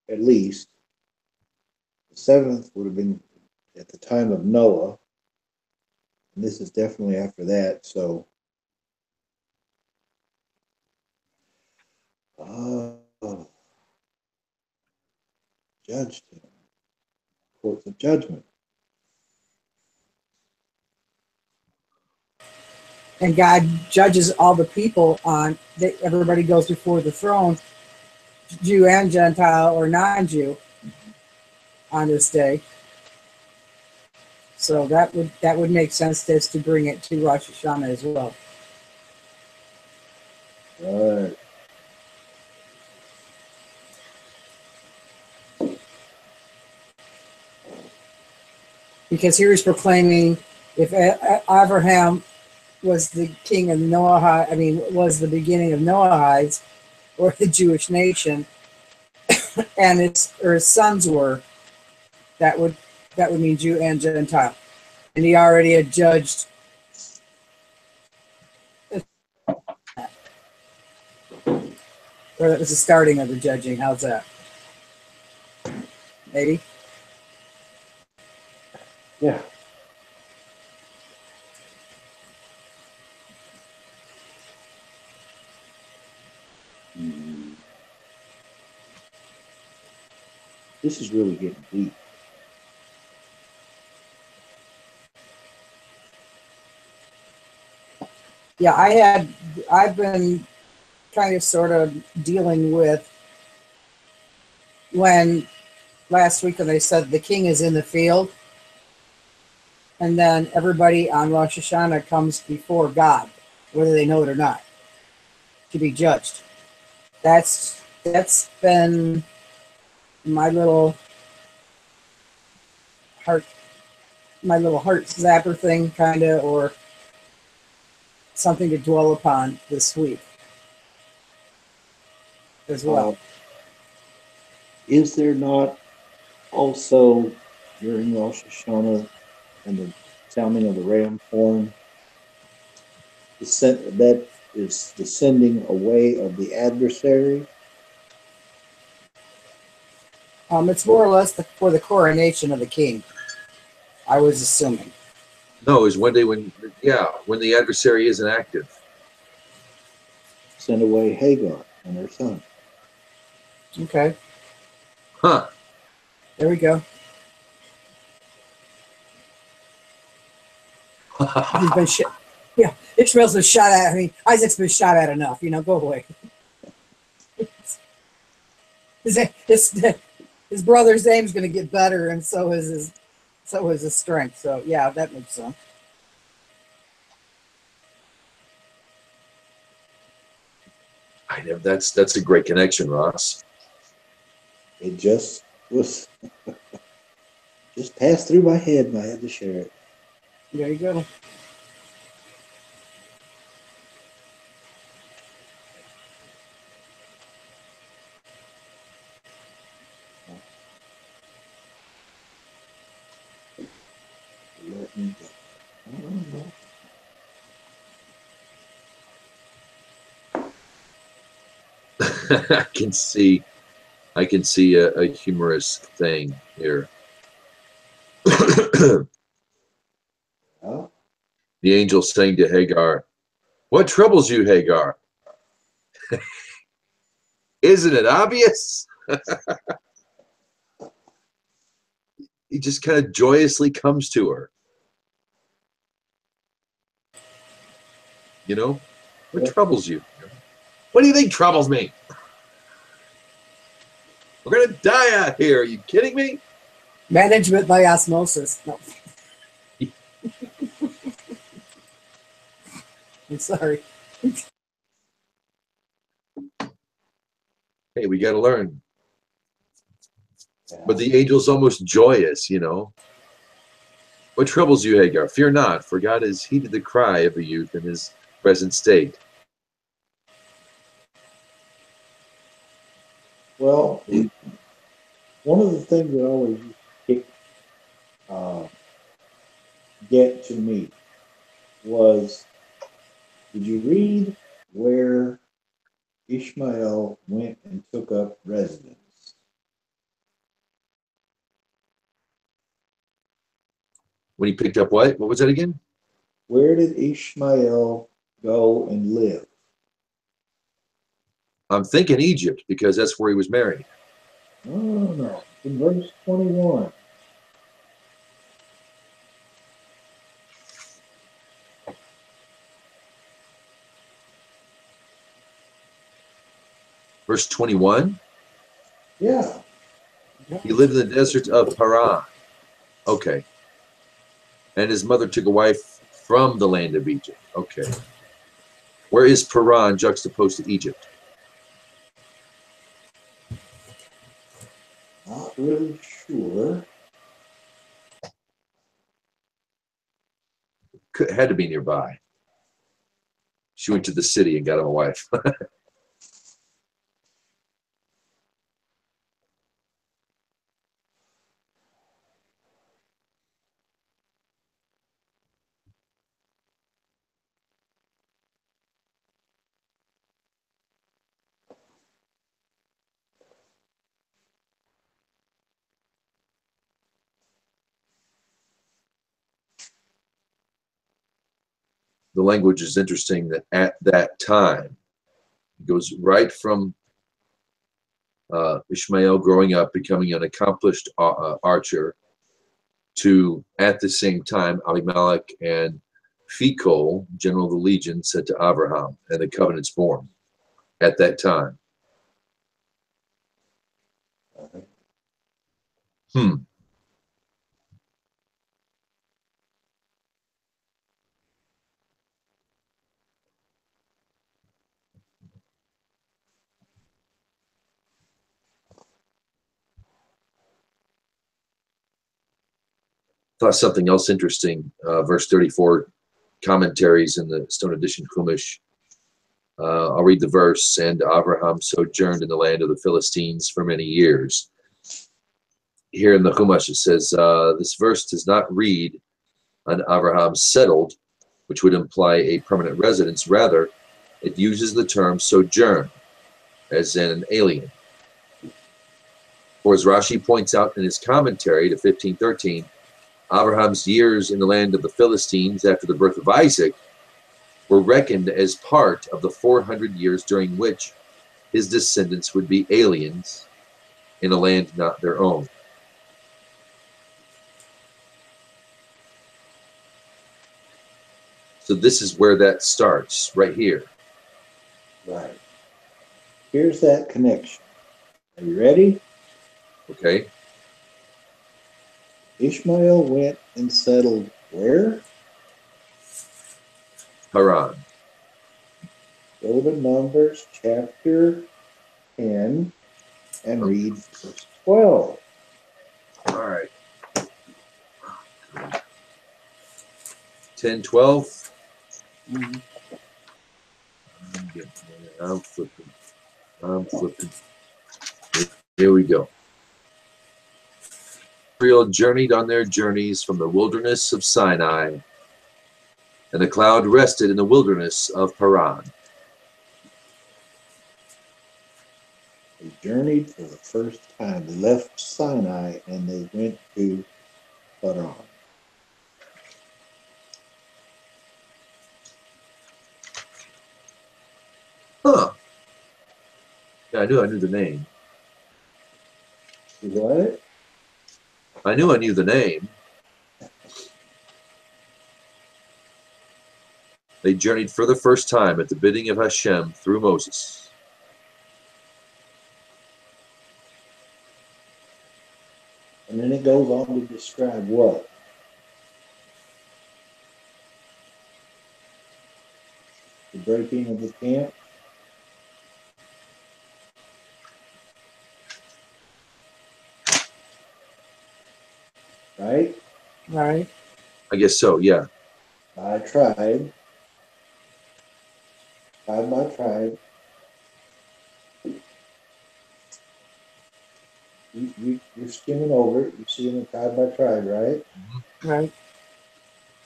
at least. The 7th would have been at the time of Noah. And this is definitely after that, so. Judged him. Courts of judgment. And God judges all the people on that. Everybody goes before the throne, Jew and Gentile or non-Jew, on this day. So that would make sense to bring it to Rosh Hashanah as well. Right. Because here he's proclaiming, if Abraham was the king of Noah, was the beginning of Noahides, or the Jewish nation, and his sons were, that would mean Jew and Gentile, and he already had judged. Or that was the starting of the judging. How's that? Maybe. Yeah. This is really getting deep. Yeah, I've been kind of sort of dealing with when last week when they said the king is in the field, and then everybody on Rosh Hashanah comes before God, whether they know it or not, to be judged. That's been my little heart zapper thing, kind of, or something to dwell upon this week as well. Is there not also during Rosh Hashanah and the sounding of the ram horn, that is the sending away of the adversary? It's more or less for the coronation of the king, I was assuming. No, is when the adversary isn't active. Send away Hagar and her son. Okay. Huh. There we go. He's been shot. Yeah, Ishmael's been shot at. Isaac's been shot at enough. Go away. His brother's aim's going to get better, and so is his strength. So yeah, that makes sense. That's a great connection, Ross. It just passed through my head, and I had to share it. There you go. Let me go. I can see a humorous thing here. Oh. The angel saying to Hagar, "What troubles you, Hagar? Isn't it obvious?" he just kind of joyously comes to her. You know, what troubles you? What do you think troubles me? We're gonna die out here. Are you kidding me? Management by osmosis. No. I'm sorry. Hey, we got to learn. But the angel's almost joyous, you know. What troubles you, Hagar? Fear not, for God has heeded the cry of the youth in his present state. Well, one of the things that always get to me was, did you read where Ishmael went and took up residence? When he picked up what? What was that again? Where did Ishmael go and live? I'm thinking Egypt, because that's where he was married. Oh, no. In verse 21. Verse 21. Yeah. He lived in the desert of Paran. Okay. And his mother took a wife from the land of Egypt. Okay. Where is Paran juxtaposed to Egypt? Not really sure. Had to be nearby. She went to the city and got him a wife. The language is interesting that at that time, it goes right from Ishmael growing up, becoming an accomplished archer, to at the same time, Abimelech and Phicol, general of the legion, said to Abraham, and the covenant's born at that time. Thought something else interesting. Verse 34, commentaries in the Stone Edition Chumash. I'll read the verse. And Abraham sojourned in the land of the Philistines for many years. Here in the Chumash it says, this verse does not read on Abraham settled, which would imply a permanent residence. Rather, it uses the term sojourn, as in an alien. For as Rashi points out in his commentary to 1513, Abraham's years in the land of the Philistines after the birth of Isaac were reckoned as part of the 400 years during which his descendants would be aliens in a land not their own. So this is where that starts, right here. Right. Here's that connection. Are you ready? Okay. Ishmael went and settled where? Haran. Go to Numbers chapter 10 and read verse 12. All right. 10, 12. I'm flipping. Here we go. Israel journeyed on their journeys from the wilderness of Sinai, and the cloud rested in the wilderness of Paran. They journeyed for the first time. They left Sinai and they went to Paran. Huh. Yeah, I knew the name. What? I knew the name. They journeyed for the first time at the bidding of Hashem through Moses. And then it goes on to describe what? The breaking of the camp. Right? Right. I guess so, yeah. By tribe. Tribe by tribe. You're skimming over it. You're seeing it tribe by tribe, right? Right.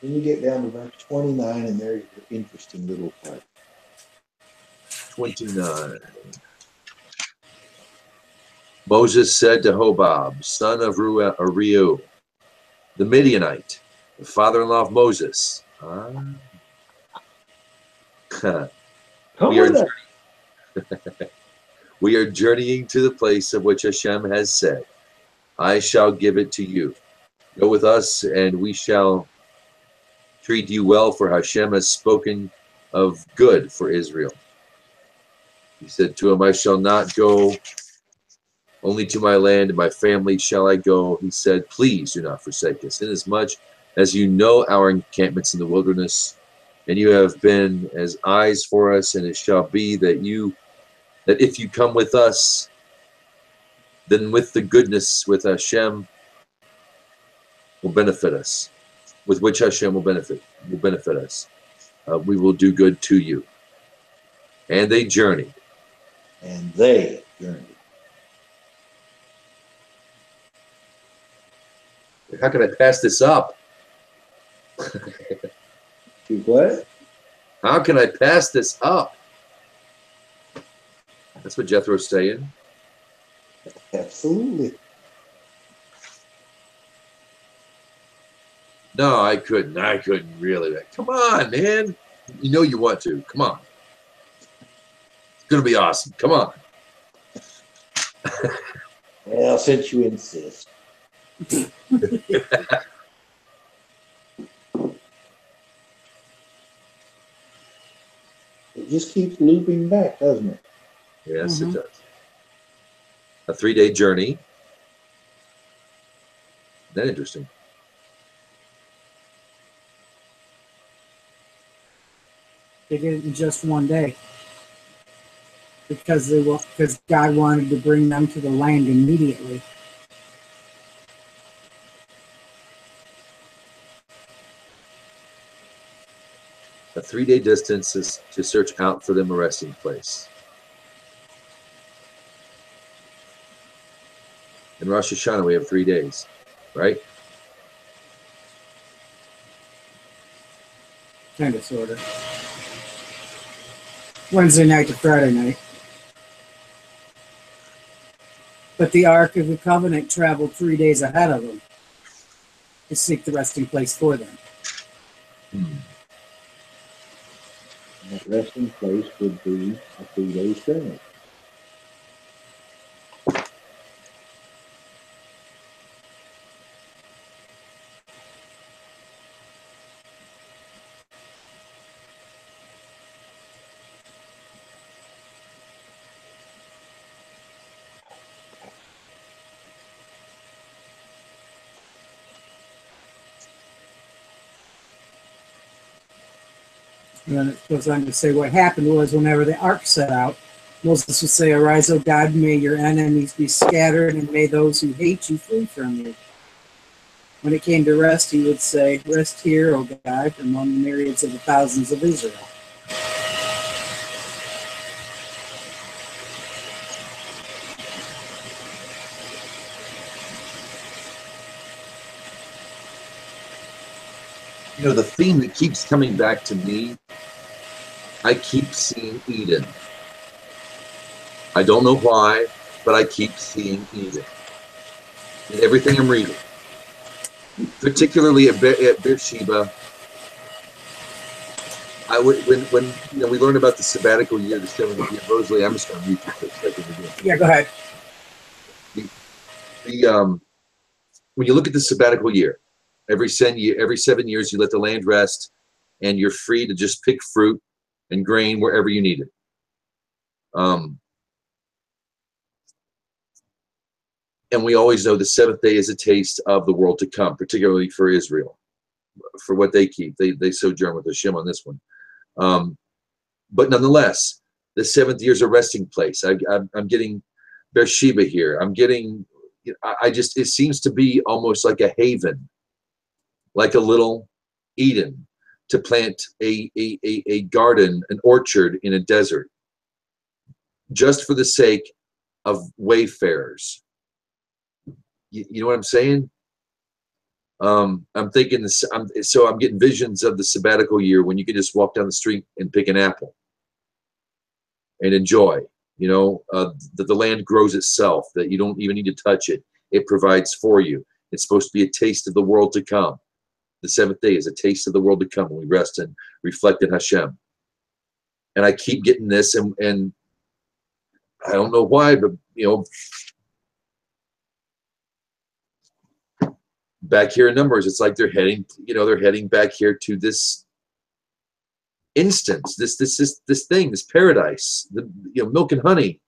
Then you get down to verse 29, and there's your interesting little part. 29. Moses said to Hobab, son of Reu, the Midianite, the father-in-law of Moses. We are journeying to the place of which Hashem has said, I shall give it to you. Go with us, and we shall treat you well, for Hashem has spoken of good for Israel. He said to him, I shall not go only to my land, and my family shall I go. He said, please do not forsake us, inasmuch as you know our encampments in the wilderness, and you have been as eyes for us, and it shall be that if you come with us, then with the goodness with Hashem will benefit us, with which Hashem will benefit us. We will do good to you. And they journeyed. And they journeyed. How can I pass this up? To what? How can I pass this up? That's what Jethro's saying. Absolutely. No, I couldn't. I couldn't really. Come on, man. You know you want to. Come on. It's going to be awesome. Come on. Well, since you insist. It just keeps looping back, doesn't it? Yes, it does. A 3-day journey. Isn't that interesting? They did it in just one day because God wanted to bring them to the land immediately. A 3-day distance is to search out for them a resting place. In Rosh Hashanah, we have 3 days, right? Kind of, sort of. Wednesday night to Friday night. But the Ark of the Covenant traveled 3 days ahead of them to seek the resting place for them. That resting place would be a 3-day journey. And then it goes on to say what happened was whenever the ark set out, Moses would say, arise, O God, may your enemies be scattered, and may those who hate you flee from you. When it came to rest, he would say, rest here, O God, among the myriads of the thousands of Israel. You know, the theme that keeps coming back to me, I keep seeing Eden. I don't know why, but I keep seeing Eden in everything I'm reading, particularly at Beersheba. When you know we learn about the sabbatical year, the 70th year. Rosalie, I'm just going to mute you for a second again. Yeah, go ahead. when you look at the sabbatical year, every 7 years you let the land rest, and you're free to just pick fruit and grain wherever you need it. And we always know the seventh day is a taste of the world to come, particularly for Israel, for what they keep. They sojourn with Hashem on this one. But nonetheless, the seventh year is a resting place. I'm getting Beersheba here. I'm getting, it seems to be almost like a haven, like a little Eden, to plant a garden, an orchard in a desert, just for the sake of wayfarers. You know what I'm saying? I'm thinking this. So I'm getting visions of the sabbatical year when you can just walk down the street and pick an apple and enjoy. You know, that the land grows itself, that you don't even need to touch it. It provides for you. It's supposed to be a taste of the world to come. The seventh day is a taste of the world to come when we rest and reflect in Hashem. And I keep getting this, and I don't know why, but you know, back here in Numbers, it's like they're heading back here to this instance, this thing, this paradise, milk and honey,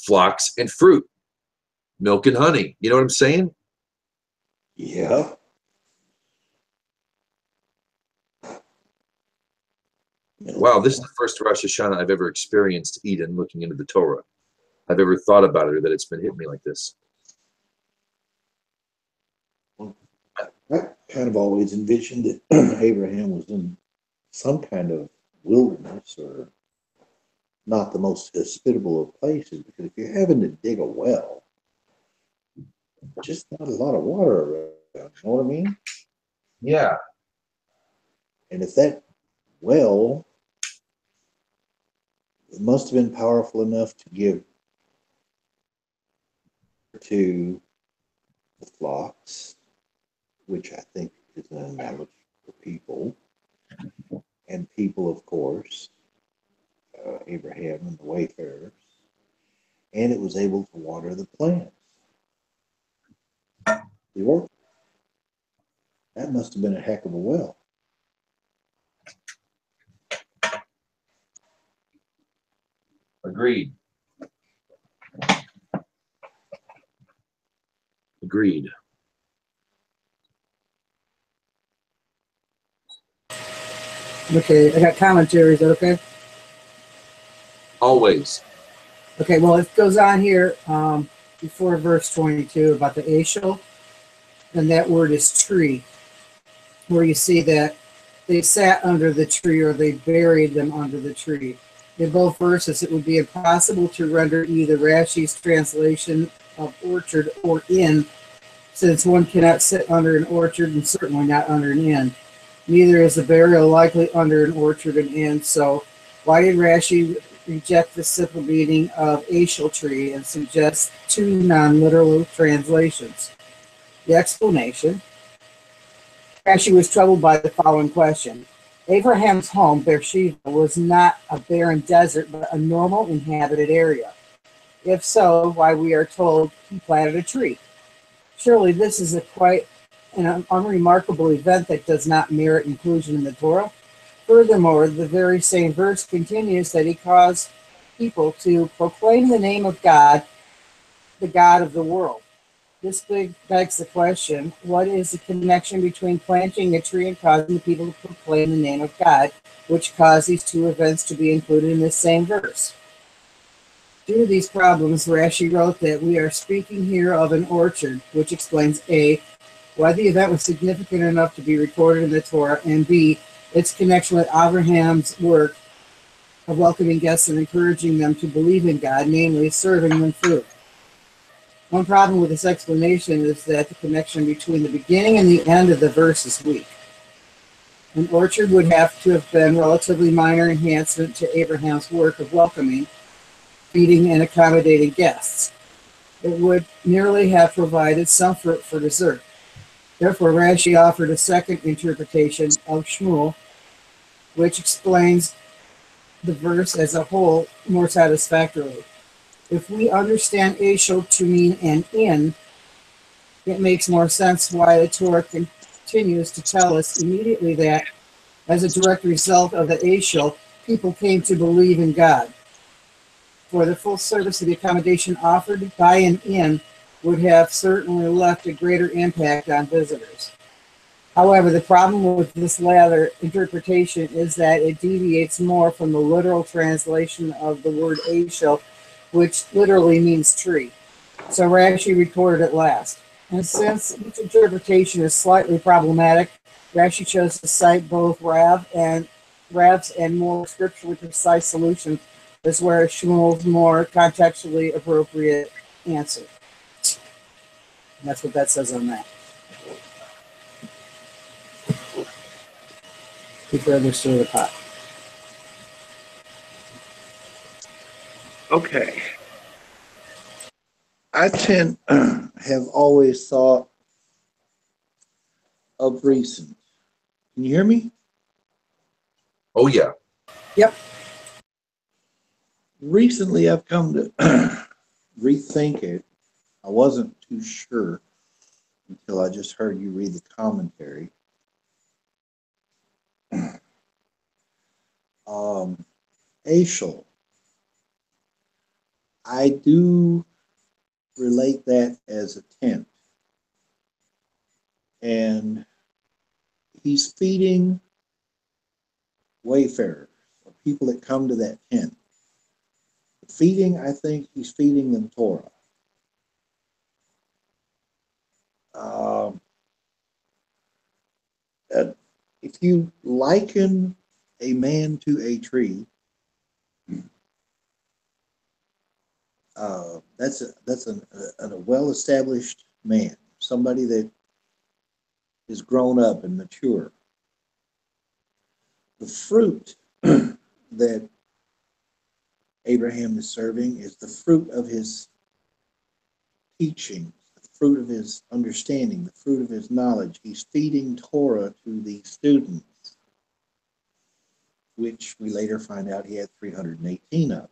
flocks and fruit, milk and honey. You know what I'm saying? Yeah. Wow, this is the first Rosh Hashanah I've ever experienced Eden looking into the Torah. I've ever thought about it, or that it's been hitting me like this. I kind of always envisioned that Abraham was in some kind of wilderness, or not the most hospitable of places, because if you're having to dig a well, just not a lot of water around. You know what I mean? Yeah. And if that well, it must have been powerful enough to give to the flocks, which I think is an analogy for people, and people, of course, Abraham and the wayfarers, and it was able to water the plants. The orchard. That must have been a heck of a well. Agreed. Agreed. Okay, I got commentary. Is that okay? Always. Okay, well, it goes on here before verse 22 about the Ashel, and that word is tree, where you see that they sat under the tree, or they buried them under the tree. In both verses, it would be impossible to render either Rashi's translation of orchard or inn, since one cannot sit under an orchard and certainly not under an inn. Neither is the burial likely under an orchard and inn. So why did Rashi reject the simple meaning of Ashel tree and suggest two non-literal translations? The explanation: Rashi was troubled by the following question. Abraham's home, Beersheba, was not a barren desert, but a normal inhabited area. If so, why we are told he planted a tree? Surely this is quite an unremarkable event that does not merit inclusion in the Torah. Furthermore, the very same verse continues that he caused people to proclaim the name of God, the God of the world. This begs the question, what is the connection between planting a tree and causing the people to proclaim the name of God, which caused these two events to be included in this same verse? Due to these problems, Rashi wrote that we are speaking here of an orchard, which explains A, why the event was significant enough to be recorded in the Torah, and B, its connection with Abraham's work of welcoming guests and encouraging them to believe in God, namely serving them food. One problem with this explanation is that the connection between the beginning and the end of the verse is weak. An orchard would have to have been relatively minor enhancement to Abraham's work of welcoming, feeding, and accommodating guests. It would merely have provided some fruit for dessert. Therefore, Rashi offered a second interpretation of Shmuel, which explains the verse as a whole more satisfactorily. If we understand Ashel to mean an in, it makes more sense why the Torah continues to tell us immediately that, as a direct result of the Ashel, people came to believe in God. For the full service of the accommodation offered by an inn would have certainly left a greater impact on visitors. However, the problem with this latter interpretation is that it deviates more from the literal translation of the word Ashel, which literally means tree. So Rashi recorded it last. And since each interpretation is slightly problematic, Rashi chose to cite both Rav's and more scripturally precise solution is where Shmuel's more contextually appropriate answer. And that's what that says on that. Keep your other stir the pot. Okay. I have always thought of recent. Can you hear me? Oh yeah. Yep. Recently, I've come to rethink it. I wasn't too sure until I just heard you read the commentary. Ashel. I do relate that as a tent. And he's feeding wayfarers, or people that come to that tent. Feeding, I think he's feeding them Torah. If you liken a man to a tree, that's a well-established man, somebody that is grown up and mature. The fruit that Abraham is serving is the fruit of his teaching, the fruit of his understanding, the fruit of his knowledge. He's feeding Torah to the students, which we later find out he had 318 of.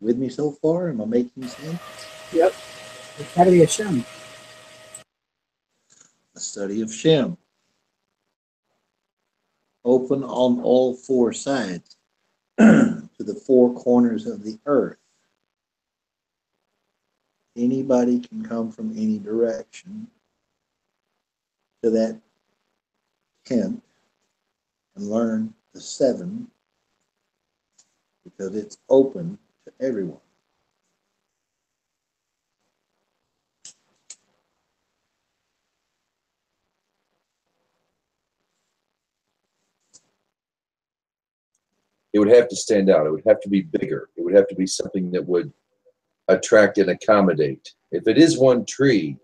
With me so far? Am I making sense? Yep. It's got to be a Shem. A study of Shem. Open on all four sides to the four corners of the earth. Anybody can come from any direction to that tent and learn the seven because it's open to everyone. It would have to stand out. It would have to be bigger. It would have to be something that would attract and accommodate. If it is one tree,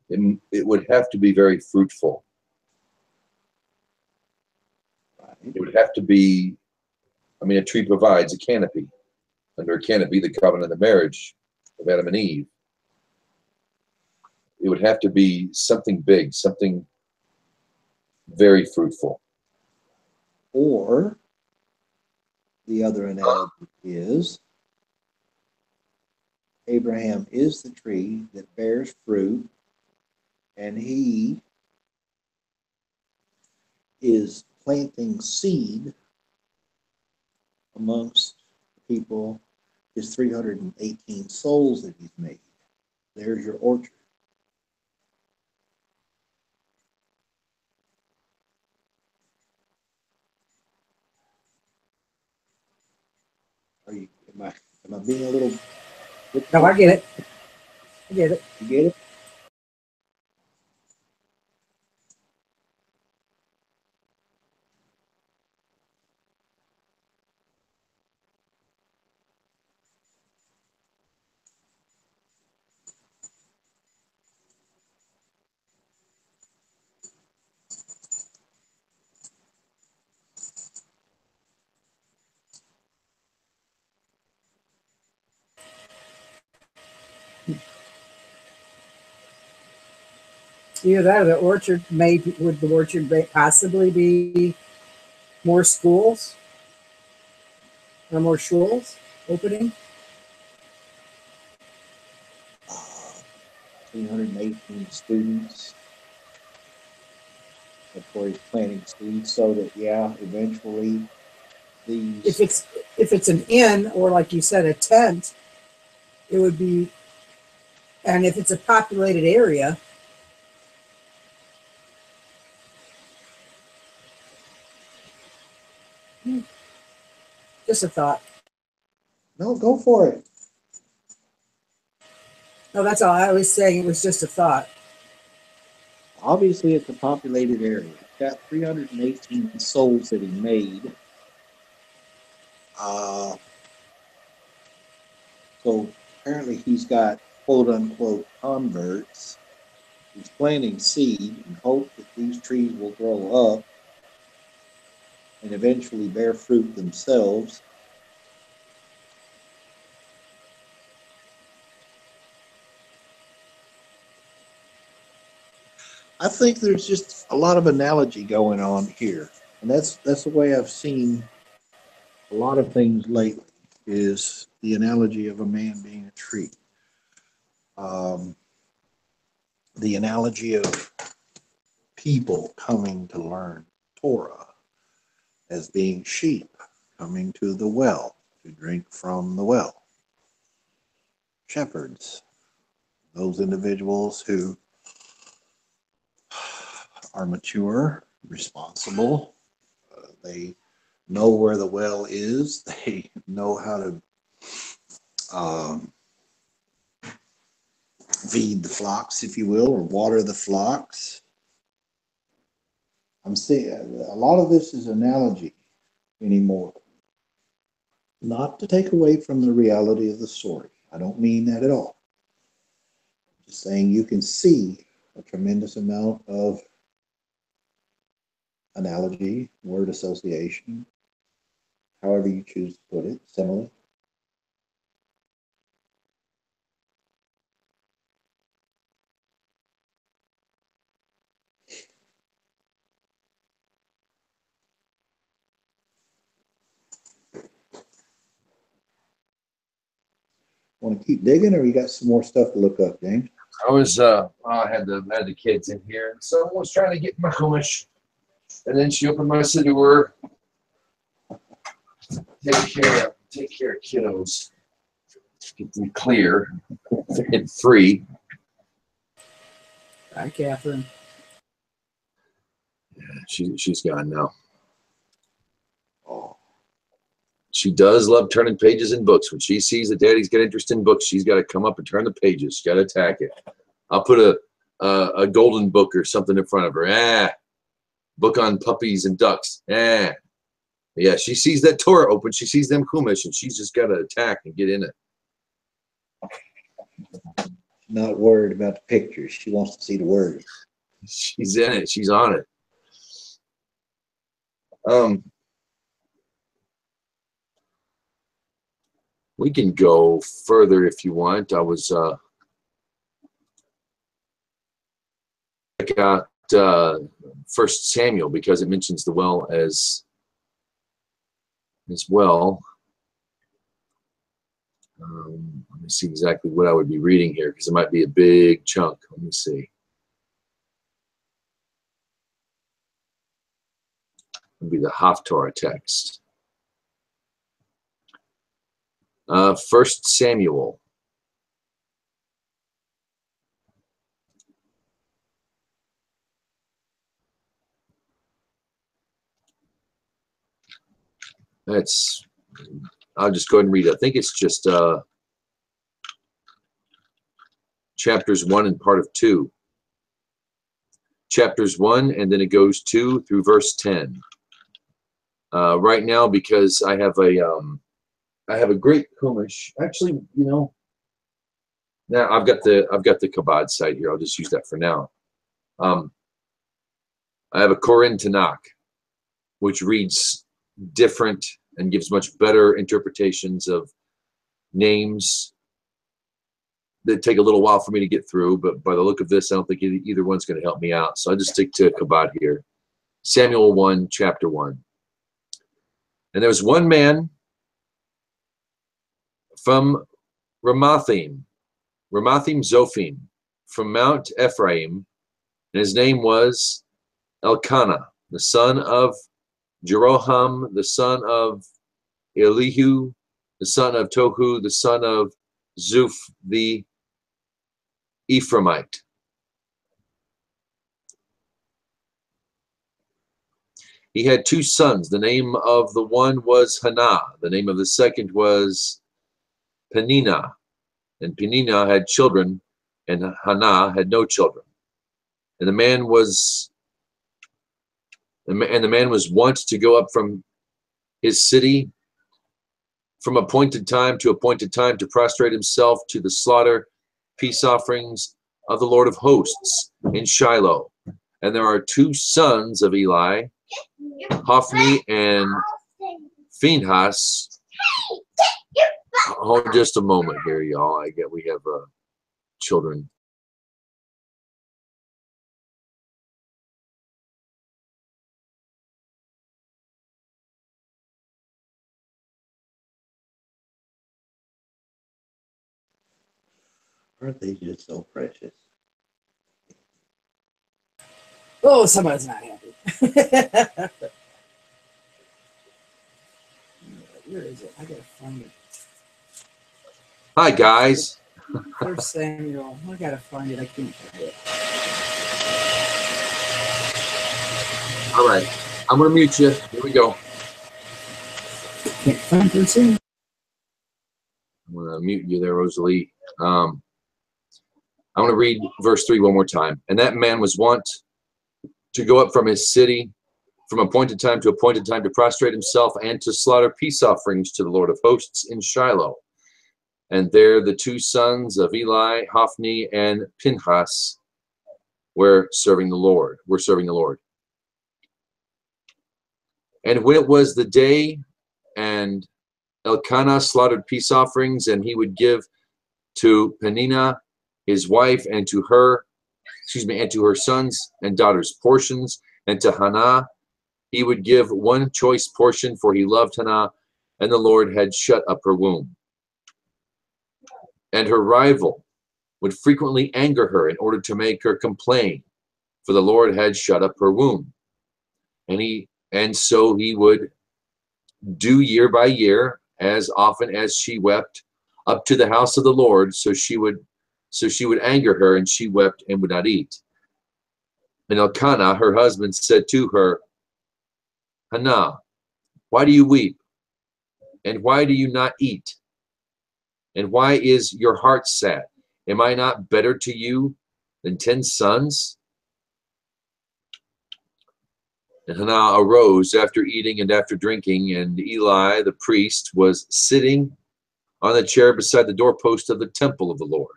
it would have to be very fruitful. It would have to be, I mean, a tree provides a canopy. Under a canopy, the covenant of marriage of Adam and Eve. It would have to be something big, something very fruitful. Or the other analogy is Abraham is the tree that bears fruit, and he is planting seed amongst the people, his 318 souls that he's made. There's your orchard. Am I being a little... No, I get it. I get it. You get it? Either that or the orchard, maybe, would the orchard possibly be more schools or more shuls opening? 318 students. That's where he's planting seeds, so that, yeah, eventually these. If it's an inn, or like you said, a tent, it would be, and if it's a populated area, just a thought. No, go for it. No, that's all. I was saying it was just a thought. Obviously, it's a populated area. It's got 318 souls that he made. So apparently he's got quote unquote converts. He's planting seed and hope that these trees will grow up and eventually bear fruit themselves. I think there's just a lot of analogy going on here. And that's the way I've seen a lot of things lately, is the analogy of a man being a tree. The analogy of people coming to learn Torah as being sheep coming to the well to drink from the well. Shepherds, those individuals who are mature, responsible, they know where the well is, they know how to feed the flocks, if you will, or water the flocks. I'm saying a lot of this is analogy anymore. Not to take away from the reality of the story. I don't mean that at all. Just saying you can see a tremendous amount of analogy, word association, however you choose to put it, simile. Want to keep digging, or you got some more stuff to look up, James? I was I had the kids in here. Someone was trying to get my chumash, and then she opened my siddur. Take care of kiddos. Get them clear and free. Hi, Catherine. Yeah, she's gone now. Oh. She does love turning pages in books. When she sees that daddy's got interest in books, she's got to come up and turn the pages. She's got to attack it. I'll put a golden book or something in front of her. Book on puppies and ducks. Yeah, she sees that Torah open. She sees them chumash, and she's just got to attack and get in it. Not worried about the pictures. She wants to see the word. She's in it. She's on it. We can go further if you want. I got 1 Samuel because it mentions the well as well. Let me see exactly what I would be reading here because it might be a big chunk. Let me see. It'll be the Haftorah text. 1 Samuel. I'll just go ahead and read it. I think it's just chapters 1 and part of 2. Chapters 1, and then it goes 2 through verse 10. Right now, because I have a great chumash. Actually, now I've got the Kabod site here. I'll just use that for now. I have a Koren Tanakh, which reads different and gives much better interpretations of names that take a little while for me to get through, but by the look of this, I don't think either one's going to help me out. So I just stick to Kabod here. Samuel 1, chapter 1. And there was one man from Ramathim Zophim, from Mount Ephraim, and his name was Elkanah, the son of Jeroham, the son of Elihu, the son of Tohu, the son of Zuph the Ephraimite. He had two sons. The name of the one was Hannah. The name of the second was Peninnah. And Peninnah had children, and Hannah had no children. And the man was wont to go up from his city from appointed time to prostrate himself to the slaughter peace offerings of the Lord of hosts in Shiloh. And there are two sons of Eli, Hophni and Phinehas. Hold just a moment here, y'all. We have children. Aren't they just so precious? Oh, somebody's not happy. Where is it? I gotta find it. Hi, guys. First Samuel. I gotta find it. I can't find it. All right. I'm going to mute you. Here we go. Can't find First Samuel. I'm going to mute you there, Rosalie. I'm going to read verse 3 one more time. And that man was wont to go up from his city from appointed time to prostrate himself and to slaughter peace offerings to the Lord of hosts in Shiloh. And there the two sons of Eli, Hophni and Phinehas, were serving the Lord. And when it was the day, and Elkanah slaughtered peace offerings, and he would give to Peninnah his wife, and to her sons and daughters portions, and to Hannah he would give one choice portion, for he loved Hannah, and the Lord had shut up her womb. And her rival would frequently anger her in order to make her complain, for the Lord had shut up her womb. And so he would do year by year, as often as she wept, up to the house of the Lord. So she would anger her, and she wept and would not eat. And Elkanah, her husband, said to her, Hannah, why do you weep? And why do you not eat? And why is your heart sad? Am I not better to you than 10 sons? And Hannah arose after eating and after drinking, and Eli the priest was sitting on the chair beside the doorpost of the temple of the Lord.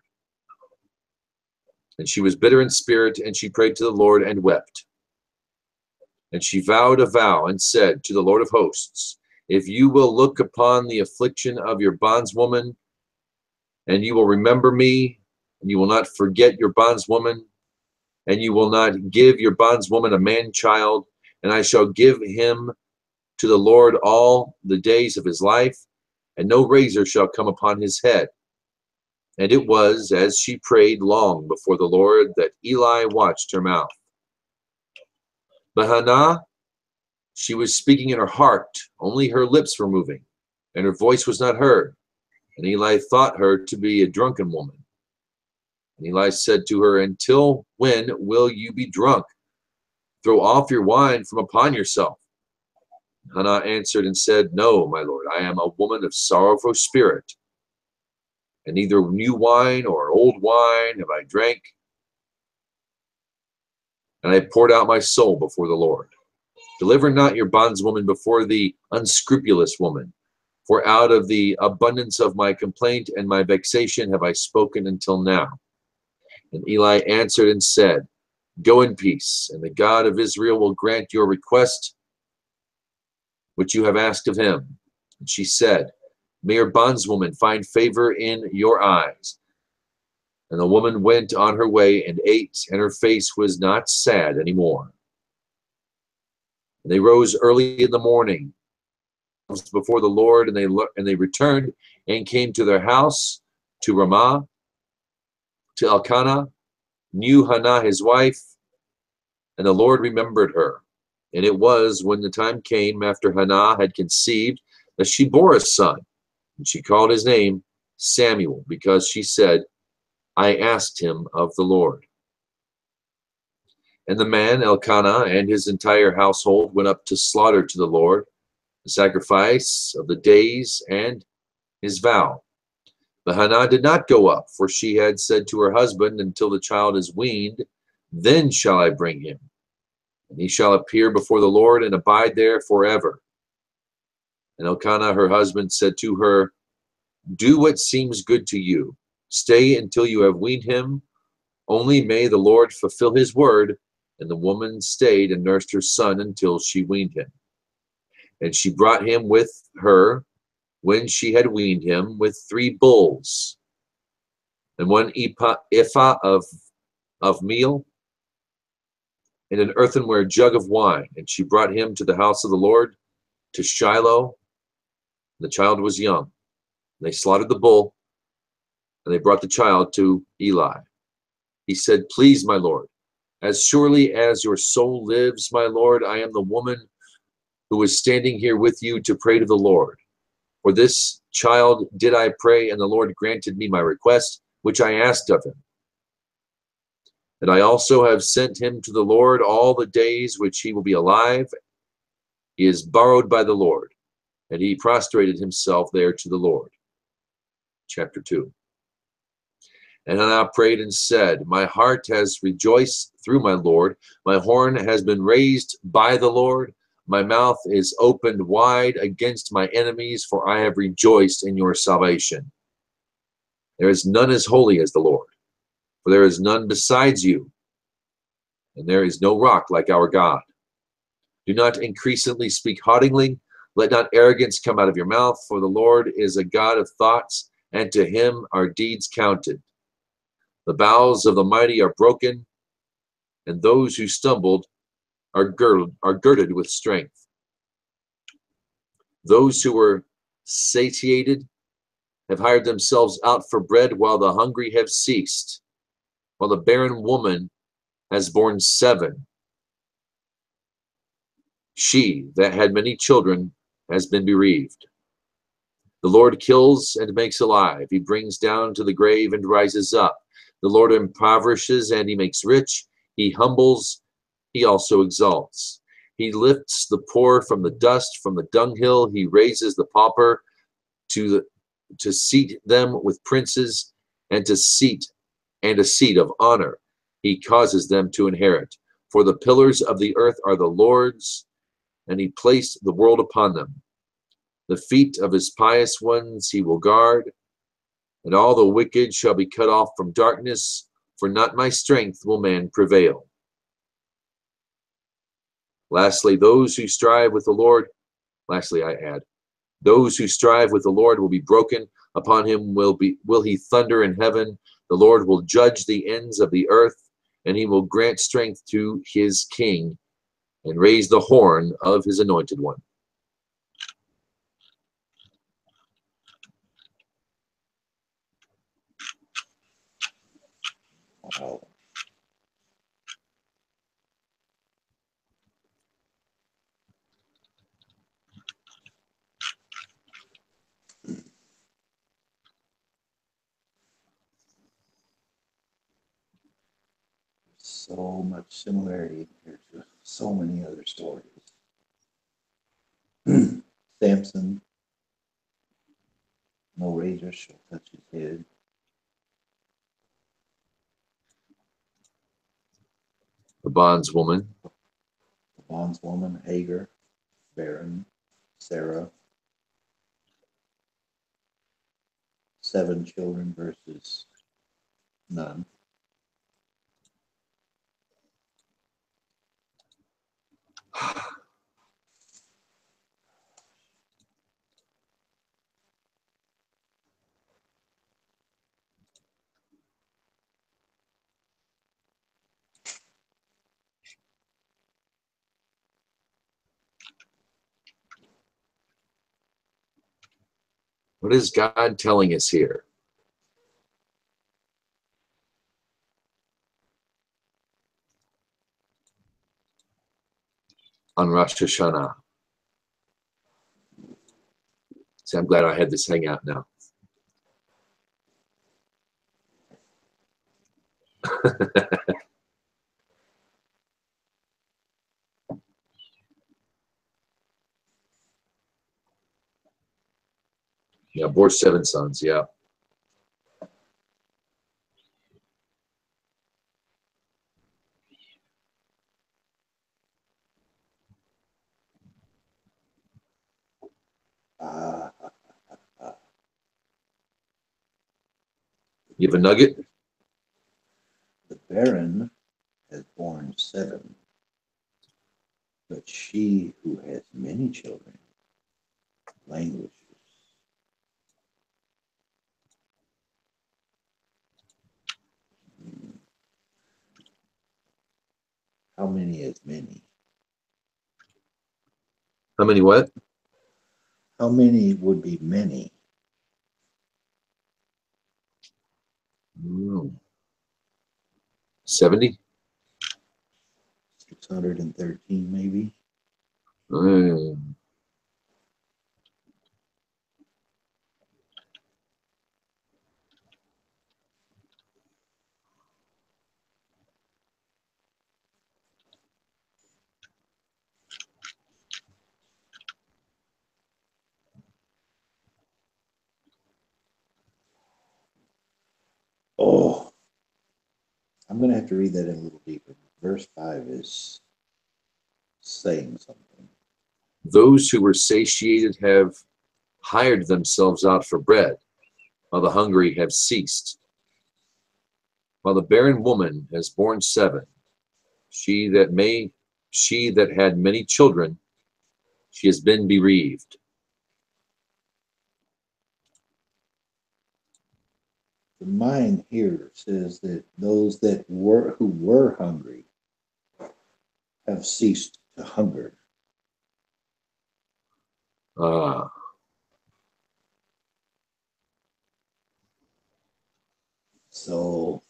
And she was bitter in spirit, and she prayed to the Lord and wept. And she vowed a vow and said to the Lord of hosts, if you will look upon the affliction of your bondswoman, and you will remember me, and you will not forget your bondswoman, and you will not give your bondswoman a man-child, and I shall give him to the Lord all the days of his life, and no razor shall come upon his head. And it was, as she prayed long before the Lord, that Eli watched her mouth. But Hannah, she was speaking in her heart, only her lips were moving, and her voice was not heard. And Eli thought her to be a drunken woman. And Eli said to her, until when will you be drunk? Throw off your wine from upon yourself. Hannah answered and said, no, my lord, I am a woman of sorrowful spirit, and neither new wine or old wine have I drank, and I poured out my soul before the Lord. Deliver not your bondswoman before the unscrupulous woman, for out of the abundance of my complaint and my vexation have I spoken until now. And Eli answered and said, go in peace, and the God of Israel will grant your request which you have asked of him. And she said, may your bondswoman find favor in your eyes. And the woman went on her way and ate, and her face was not sad anymore. And they rose early in the morning before the Lord, and they returned and came to their house, to Ramah, to Elkanah, knew Hannah his wife, and the Lord remembered her. And it was when the time came after Hannah had conceived that she bore a son, and she called his name Samuel, because she said, I asked him of the Lord. And the man Elkanah and his entire household went up to slaughter to the Lord the sacrifice of the days and his vow. But Hannah did not go up, for she had said to her husband, until the child is weaned, then shall I bring him, and he shall appear before the Lord and abide there forever. And Elkanah, her husband, said to her, do what seems good to you. Stay until you have weaned him. Only may the Lord fulfill his word. And the woman stayed and nursed her son until she weaned him. And she brought him with her when she had weaned him with 3 bulls and 1 ephah of meal and an earthenware jug of wine. And she brought him to the house of the Lord, to Shiloh. The child was young. They slaughtered the bull, and they brought the child to Eli. He said, please, my Lord, as surely as your soul lives, my Lord, I am the woman who is standing here with you to pray to the Lord. For this child did I pray, and the Lord granted me my request, which I asked of him. And I also have sent him to the Lord all the days which he will be alive. He is borrowed by the Lord. And he prostrated himself there to the Lord. Chapter 2. And Hannah prayed and said, my heart has rejoiced through my Lord. My horn has been raised by the Lord. My mouth is opened wide against my enemies, for I have rejoiced in your salvation. There is none as holy as the Lord, for there is none besides you, and there is no rock like our God. Do not increasingly speak haughtily. Let not arrogance come out of your mouth, for the Lord is a God of thoughts, and to him are deeds counted. The bowels of the mighty are broken, and those who stumbled are girded with strength. Those who were satiated have hired themselves out for bread, while the hungry have ceased, while the barren woman has borne 7. She that had many children has been bereaved. The Lord kills and makes alive. He brings down to the grave and rises up. The Lord impoverishes and he makes rich. He humbles, he also exalts. He lifts the poor from the dust, from the dunghill. He raises the pauper to seat them with princes, and a seat of honor. He causes them to inherit. For the pillars of the earth are the Lord's, and he placed the world upon them. The feet of his pious ones he will guard, and all the wicked shall be cut off from darkness, for not my strength will man prevail. Lastly, those who strive with the Lord, those who strive with the Lord will be broken. Upon him will he thunder in heaven. The Lord will judge the ends of the earth, and he will grant strength to his king, and raise the horn of his anointed one. Wow. So much similarity here to so many other stories. Samson, no razor shall touch his head. The bondswoman, The bondswoman, Hagar, barren, Sarah, 7 children versus none. What is God telling us here? On Rosh Hashanah. See, I'm glad I had this hangout now. Yeah, bore 7 sons, yeah. You have a nugget? The barren has borne 7, but she who has many children languishes. How many is many? How many what? How many would be many? 70? 613 maybe? Oh, I'm going to have to read that in a little deeper. Verse 5 is saying something. Those who were satiated have hired themselves out for bread, while the hungry have ceased. While the barren woman has borne 7, she that had many children, she has been bereaved. The mind here says that those who were hungry have ceased to hunger. So,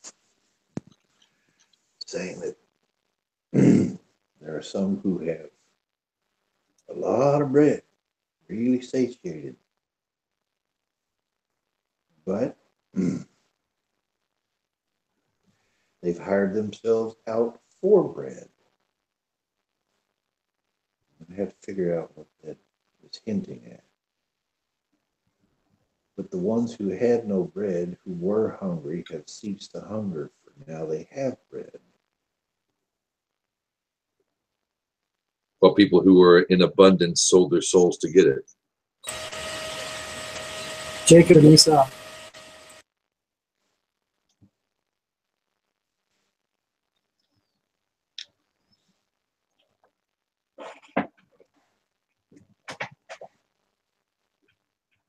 saying that there are some who have a lot of bread, really satiated, but they've hired themselves out for bread. I have to figure out what that is hinting at. But the ones who had no bread, who were hungry, have ceased to hunger, for now they have bread. While people who were in abundance sold their souls to get it. Jacob and Esau.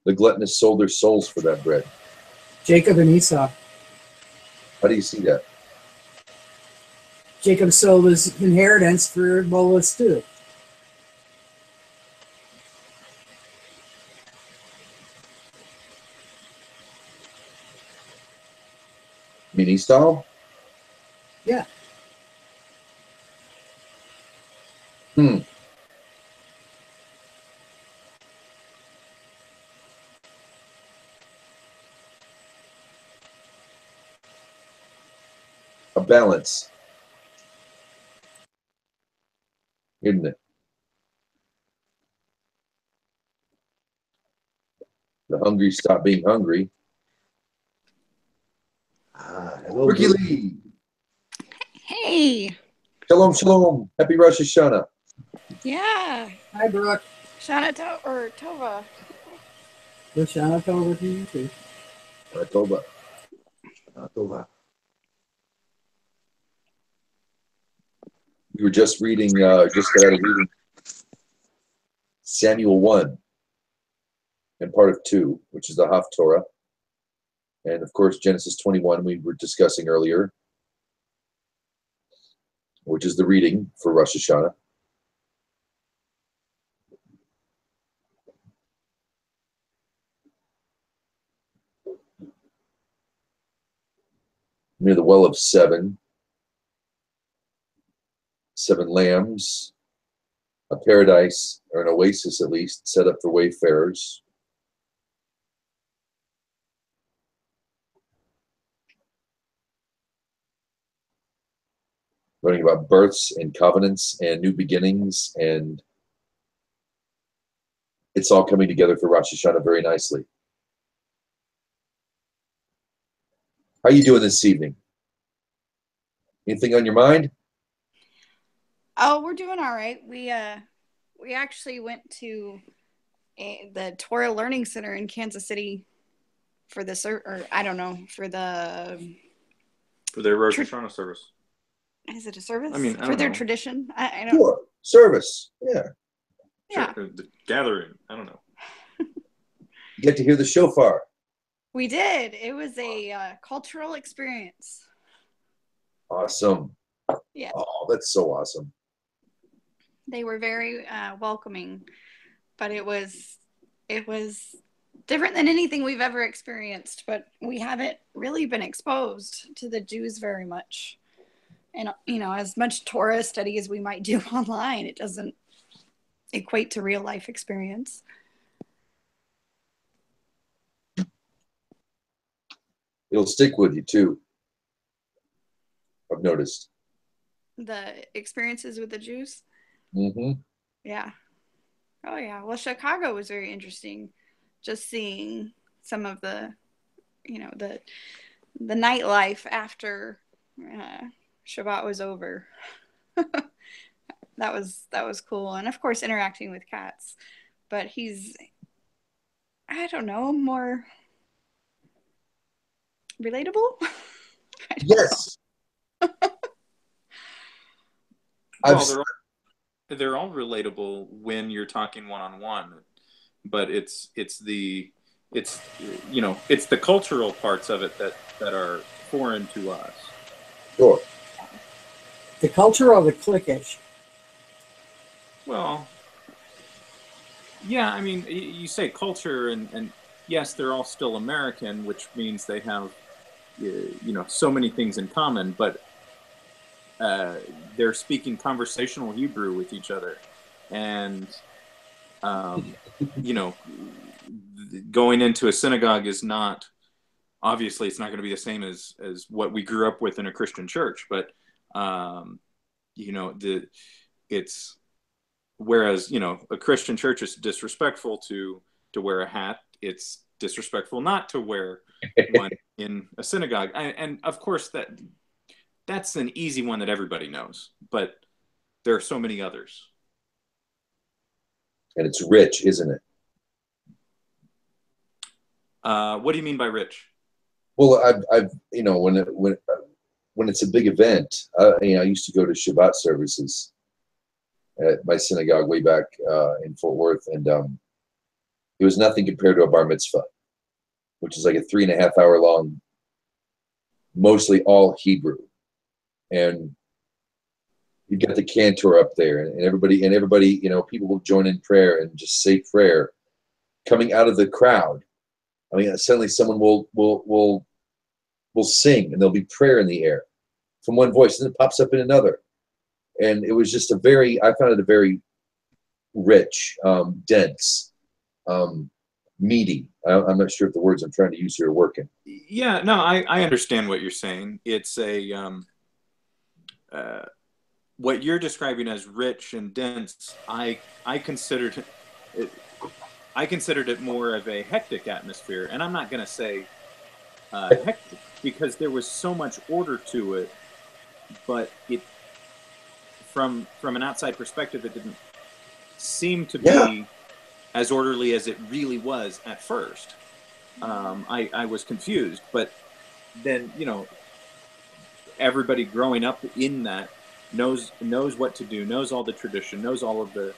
The gluttonous sold their souls for that bread. Jacob and Esau. How do you see that? Jacob sold his inheritance for a bowl of stew. Mini style? Yeah. A balance. Isn't it? The hungry stop being hungry. Hello, Ricky Bruce. Lee. Hey. Shalom, shalom. Happy Rosh Hashanah. Yeah. Hi, Brooke. Shana or Tova. Shana Tova to you too. Toba. We were just reading, just got out of reading Samuel 1 and part of 2, which is the Haftorah. And of course, Genesis 21, we were discussing earlier, which is the reading for Rosh Hashanah. near the well of seven lambs, a paradise, or an oasis at least, set up for wayfarers. Learning about births and covenants and new beginnings, and it's all coming together for Rosh Hashanah very nicely. How are you doing this evening? Anything on your mind? Oh, we're doing all right. We actually went to the Torah Learning Center in Kansas City for the for their Rosh Hashanah service. Is it a service? I mean, I for don't their know. tradition. I don't. Sure. Service. Yeah. Yeah. Sure, the gathering. I don't know. You get to hear the shofar. We did. It was a cultural experience. Awesome. Yeah. Oh, that's so awesome. They were very welcoming, but it was different than anything we've ever experienced. But we haven't really been exposed to the Jews very much, and as much Torah study as we might do online, it doesn't equate to real life experience. It'll stick with you too. I've noticed. The experiences with the Jews. Mm-hmm. Yeah. Oh yeah. Well, Chicago was very interesting. Just seeing some of the, the nightlife after Shabbat was over. That was cool, and of course interacting with Katz. But he's, I don't know, more relatable. Yes. Well, they're all relatable when you're talking one-on-one, but it's the cultural parts of it that are foreign to us. Sure. The culture or the cliquish? Well, yeah, I mean, you say culture, and yes, they're all still American, which means they have, so many things in common, but they're speaking conversational Hebrew with each other. And, going into a synagogue is not, obviously it's not going to be the same as what we grew up with in a Christian church, but, it's, whereas, a Christian church is disrespectful to wear a hat, it's disrespectful not to wear one in a synagogue. And of course that's an easy one that everybody knows, but there are so many others. And it's rich, isn't it? What do you mean by rich? Well, I've when it's a big event, I used to go to Shabbat services at my synagogue way back in Fort Worth, and it was nothing compared to a bar mitzvah, which is like a 3.5 hour long, mostly all Hebrew, and you got the cantor up there, and everybody, people will join in prayer and just say prayer, coming out of the crowd. I mean, suddenly someone will sing, and there'll be prayer in the air from one voice, and then it pops up in another. And it was just I found it a very rich, dense, meaty. I'm not sure if the words I'm trying to use here are working. Yeah, no, I understand what you're saying. It's what you're describing as rich and dense. I considered it more of a hectic atmosphere, and I'm not going to say hectic because there was so much order to it, but it from an outside perspective, it didn't seem to be as orderly as it really was at first. I was confused, but then everybody growing up in that knows what to do, knows all the tradition, knows all of the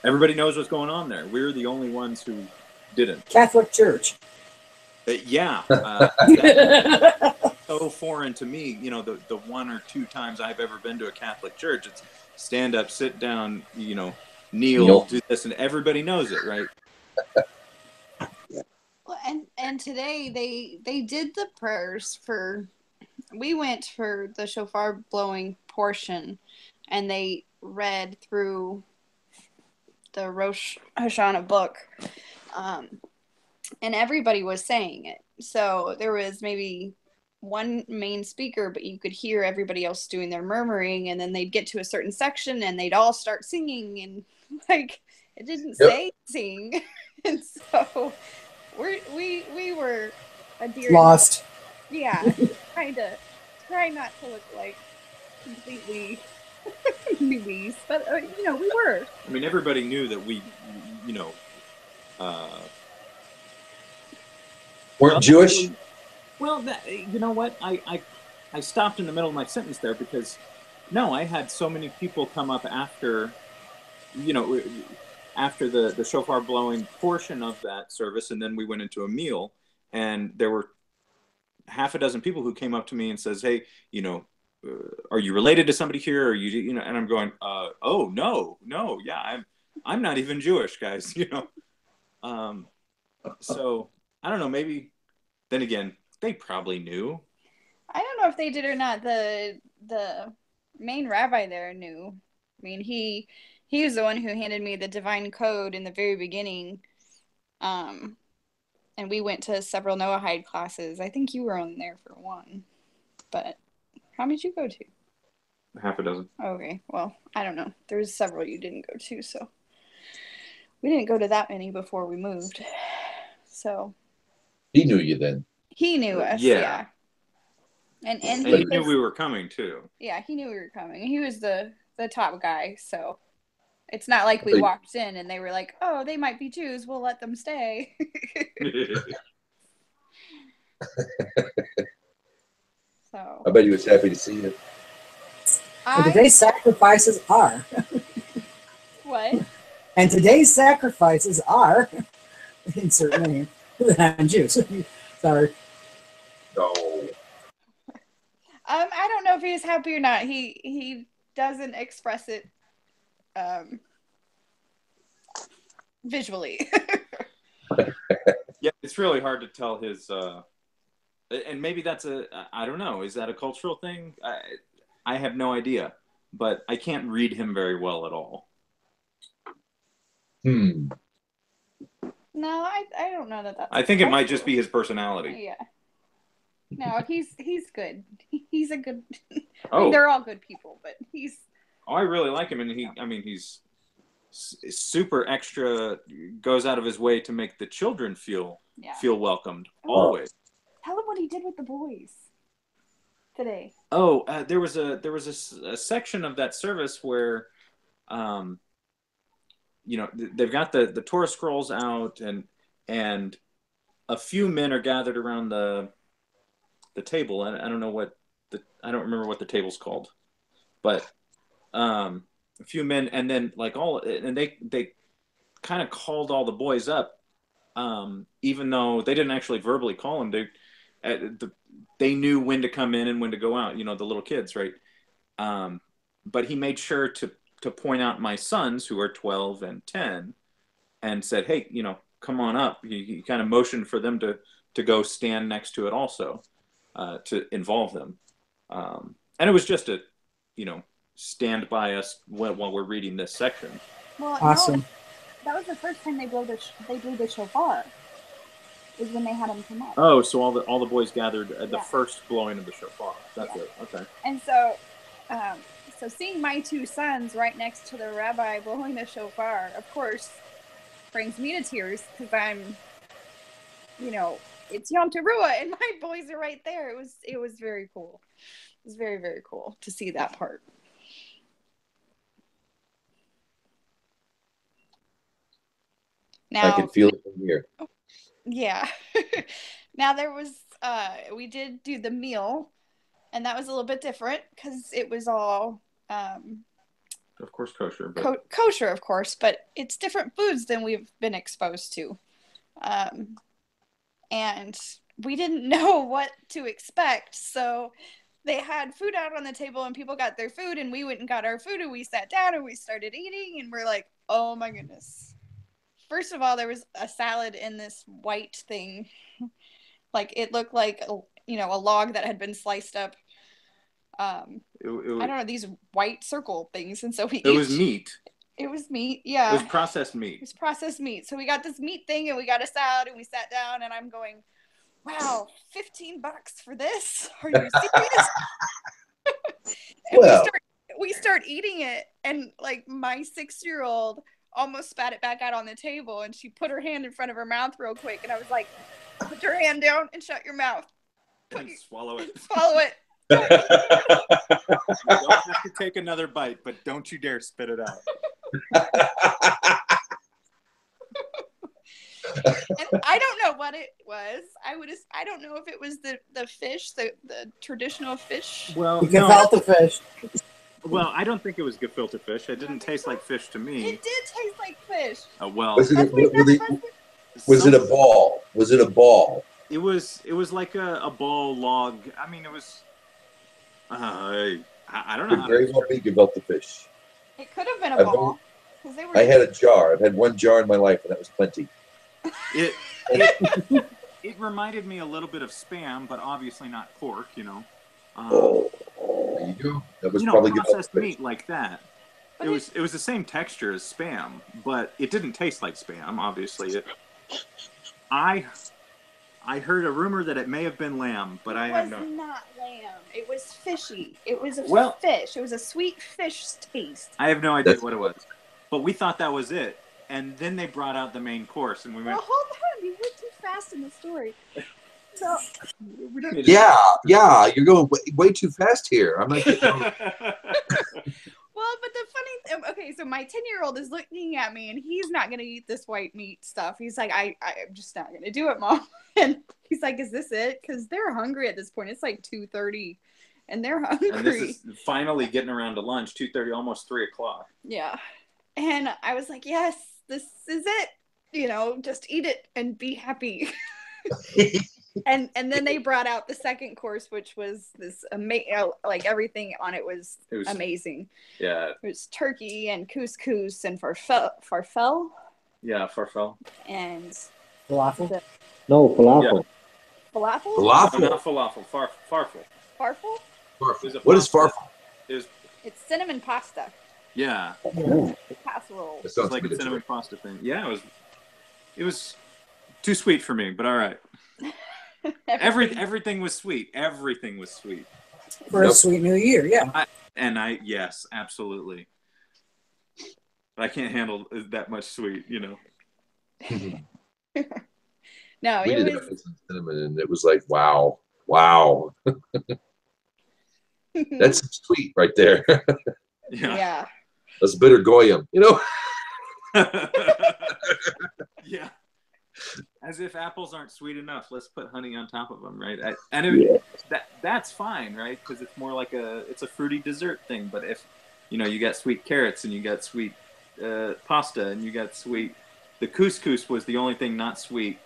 everybody knows what's going on there. We're the only ones who didn't. Catholic Church. So foreign to me. The one or two times I've ever been to a Catholic church, it's stand up, sit down, kneel, do this, and everybody knows it, right? Well, and and today they did the prayers for. We went for the shofar blowing portion, and they read through the Rosh Hashanah book, and everybody was saying it. So there was maybe one main speaker, but you could hear everybody else doing their murmuring, and then they'd get to a certain section and they'd all start singing, and like it didn't say sing. And so we were Lost. yeah, try not to look like completely newbies, but we were. I mean, everybody knew that we, weren't Jewish. Well, you know what? I stopped in the middle of my sentence there because, no, I had so many people come up after, after the shofar blowing portion of that service, and then we went into a meal, and there were half a dozen people who came up to me and says, "Hey, are you related to somebody here? Or and I'm going, oh no, yeah, I'm not even Jewish, guys, So I don't know, maybe then again, they probably knew. I don't know if they did or not. The main rabbi there knew. I mean, he was the one who handed me the divine code in the very beginning. And we went to several Noahide classes. I think you were on there for one. But how many did you go to? Half a dozen. Okay, well, I don't know. There's several you didn't go to, so we didn't go to that many before we moved. So He knew you then. he knew us, Yeah. yeah. And he knew we were coming too. Yeah, he knew we were coming. He was the top guy, so it's not like we walked in and they were like, "Oh, they might be Jews. We'll let them stay." So I bet he was happy to see you. And today's sacrifices are. What? And today's sacrifices are. Insert name. I'm Jews. Sorry. No. I don't know if he's happy or not. He doesn't express it visually. Yeah, it's really hard to tell his and maybe that's I don't know, is that a cultural thing? I have no idea, but I can't read him very well at all. No, I don't know that that's I think it might just be his personality. Yeah. No, he's good. He's a good. I Oh, mean, they're all good people, but he's. Oh, I really like him, and he's super extra. Goes out of his way to make the children feel welcomed always. Tell him what he did with the boys today. Oh, there was a section of that service where, they've got the Torah scrolls out, and a few men are gathered around the table, and I don't remember what the table's called, but a few men, and then they kind of called all the boys up, even though they didn't actually verbally call them. They knew when to come in and when to go out. The little kids, right? But he made sure to point out my sons, who are 12 and 10, and said, "Hey, come on up." He kind of motioned for them to go stand next to it also. To involve them, and it was just a, stand by us while we're reading this section. Well, awesome. No, that was the first time they blew the shofar. Is when they had them come up. Oh, so all the boys gathered at the first blowing of the shofar. That's it. Okay. And so, seeing my two sons right next to the rabbi blowing the shofar, of course, brings me to tears because I'm, it's Yom Teruah and my boys are right there. It was very cool. It was very, very cool to see that part. Now, I can feel it from here. Yeah. Now there was, we did do the meal, and that was a little bit different because it was all, of course, kosher. But kosher, of course, but it's different foods than we've been exposed to. And we didn't know what to expect. So they had food out on the table and people got their food, and we went and got our food, and we sat down and we started eating, and we're like, oh my goodness. first of all, there was a salad in this white thing. Like it looked like a log that had been sliced up. I don't know, these white circle things, and so it was meat. It was meat, yeah. It was processed meat. It was processed meat. So we got this meat thing, and we got a salad, and we sat down, and I'm going, "Wow, $15 for this? Are you serious?" And Well, we start eating it, and like my 6-year-old almost spat it back out on the table, and she put her hand in front of her mouth real quick, and I was like, "Put your hand down and shut your mouth. And swallow it. Swallow it." You don't have to take another bite, but don't you dare spit it out. And I don't know what it was. I don't know if it was the fish, the traditional fish. Well, You can melt the fish. Well, I don't think it was gefilte fish. It didn't taste like fish to me. It did taste like fish. Well, was it a ball? Was it a ball? It was like a ball log. I mean, it was. I don't know. Could very well be gefilte fish. It could have been a ball. I had a jar. I've had one jar in my life, and that was plenty. It reminded me a little bit of Spam, but obviously not pork. There you go. That was probably processed meat like that. But it was the same texture as Spam, but it didn't taste like Spam. Obviously, I heard a rumor that it may have been lamb, but I have no. It was not lamb. It was fishy. It was a fish. It was a sweet fish taste. I have no idea what it was, but we thought that was it. And then they brought out the main course, and we went. Well, hold on, you went too fast in the story. So. We don't need yeah, you're going way too fast here. I'm not. Well, but the funny, okay, so my 10-year-old is looking at me, and he's not going to eat this white meat stuff. He's like, I'm just not going to do it, Mom. And he's like, is this it? Because they're hungry at this point. It's like 2:30, and they're hungry. And this is finally getting around to lunch, 2:30, almost 3 o'clock. Yeah. And I was like, yes, this is it. Just eat it and be happy. And then they brought out the second course, which was this amazing, like everything on it was amazing. Yeah. It was turkey and couscous and farfel. Yeah, farfel. And Falafel? No, falafel. Yeah. Falafel? Falafel. No, not falafel. Farfel. Farfel? Farfel. What is farfel? It's cinnamon pasta. Yeah. Casserole. It's like a cinnamon pasta thing. Yeah, it was too sweet for me, but all right. Everything was sweet. Everything was sweet. For a sweet new year, yeah. Yes, absolutely. I can't handle that much sweet, No, we did have some cinnamon, and it was like, wow. That's sweet right there. Yeah. That's bitter goyim, Yeah. As if apples aren't sweet enough, let's put honey on top of them, right? That's fine, right? Because it's more like it's a fruity dessert thing. But if you got sweet carrots and you got sweet pasta and you got sweet, the couscous was the only thing not sweet.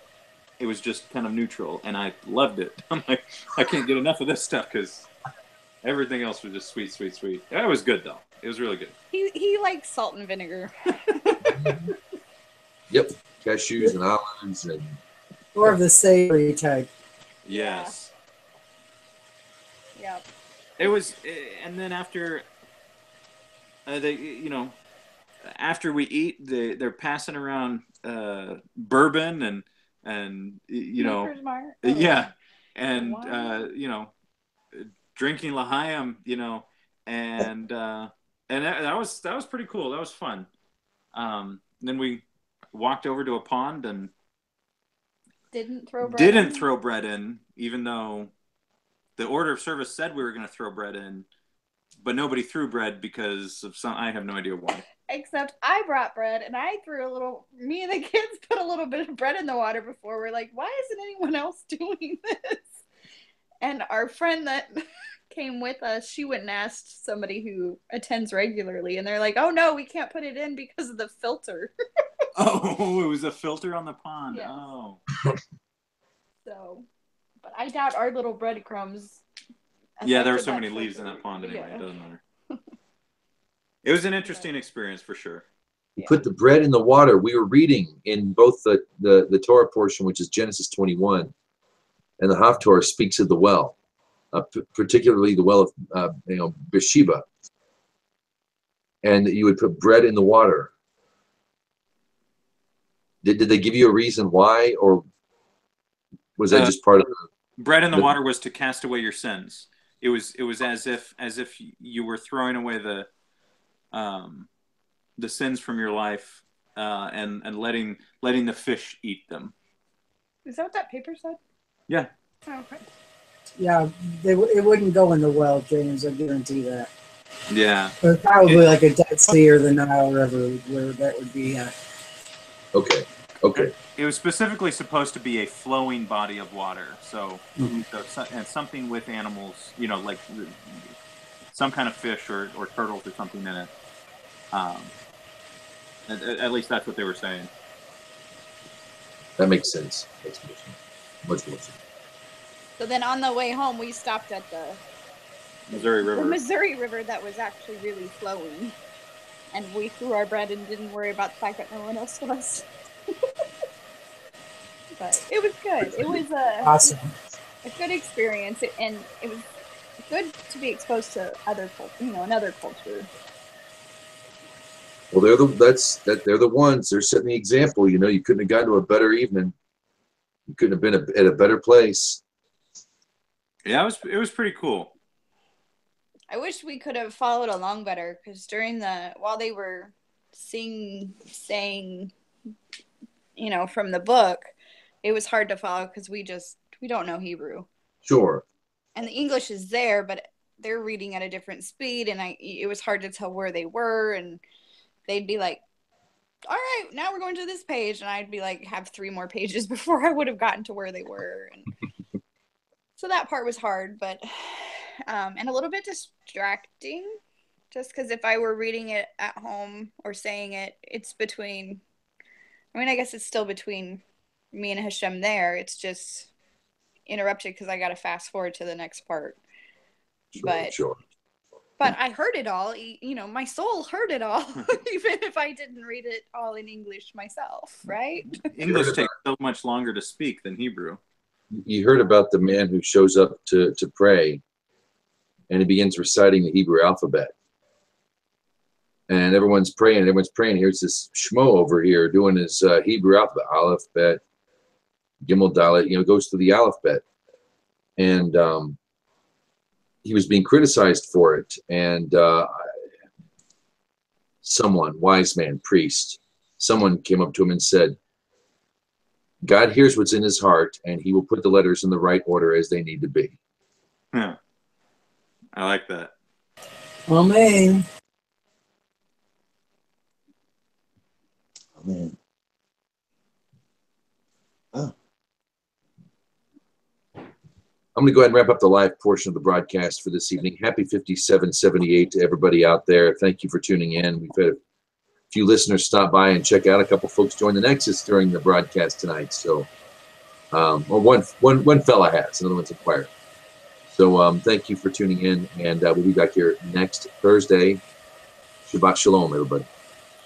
It was just kind of neutral, and I loved it. I'm like, I can't get enough of this stuff because everything else was just sweet. It was good though. It was really good. He likes salt and vinegar. Yep. Cashews and almonds and More of the savory type. Yes. Yeah. It was, and then after after we eat, they're passing around bourbon and yeah, and wow. Drinking L'Chaim, and that was pretty cool. That was fun. Then we walked over to a pond and didn't throw bread in, even though the order of service said we were going to throw bread in, but nobody threw bread because of I have no idea why. Except I brought bread, and I threw me and the kids put a little bit of bread in the water before. We're like, why isn't anyone else doing this? And our friend that came with us, she went and asked somebody who attends regularly, and they're like, oh no, we can't put it in because of the filter. Oh, it was a filter on the pond. Yes. Oh. So, but I doubt our little breadcrumbs. Yeah, there were so many leaves in that pond anyway. Yeah. It doesn't matter. It was an interesting experience for sure. He put the bread in the water. We were reading in both the Torah portion, which is Genesis 21, and the Haftorah speaks of the well, particularly the well of Beersheba, and that you would put bread in the water. Did they give you a reason why, or was that just part of the bread in the water was to cast away your sins? It was as if you were throwing away the sins from your life, and letting the fish eat them. Is that what that paper said? Yeah. Oh, okay. Yeah, it wouldn't go in the well, James. I guarantee that. Yeah. But probably like a Dead Sea or the Nile River, where that would be at. Okay. It was specifically supposed to be a flowing body of water, so and something with animals, like some kind of fish or turtles or something in it. At least that's what they were saying. That makes sense. Makes much more sense. So then on the way home, we stopped at the Missouri River. The Missouri River that was actually really flowing. And we threw our bread and didn't worry about the fact that no one else was. But it was good. It was Awesome. a good experience, and it was good to be exposed to other another culture. Well, they're the ones. They're setting the example. You couldn't have gotten to a better evening. You couldn't have been at a better place. Yeah, it was pretty cool. I wish we could have followed along better, because while they were saying, from the book, it was hard to follow because we don't know Hebrew. Sure. And the English is there, but they're reading at a different speed, and it was hard to tell where they were, and they'd be like, all right, now we're going to this page, and I'd be like, have 3 more pages before I would have gotten to where they were. And so that part was hard, but and a little bit distracting, just because if I were reading it at home or saying it, it's between, I guess it's still between me and Hashem there. It's just interrupted because I got to fast forward to the next part. Sure. But I heard it all. My soul heard it all, even if I didn't read it all in English myself, right? English takes so much longer to speak than Hebrew. You heard about the man who shows up to pray, and he begins reciting the Hebrew alphabet. And everyone's praying. Here's this schmo over here doing his Hebrew alphabet. Aleph, Bet, Gimel, Dalet, goes through the alphabet. And he was being criticized for it. And someone, wise man, priest, someone came up to him and said, God hears what's in his heart, and he will put the letters in the right order as they need to be. Yeah. I like that. Amen. Amen. Oh. I'm going to go ahead and wrap up the live portion of the broadcast for this evening. Happy 5778 to everybody out there. Thank you for tuning in. We've had a few listeners stop by and check out. A couple folks joined the Nexus during the broadcast tonight. So, one fella has, another one's inquired. So, thank you for tuning in, and we'll be back here next Thursday. Shabbat Shalom, everybody.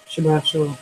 Shabbat Shalom.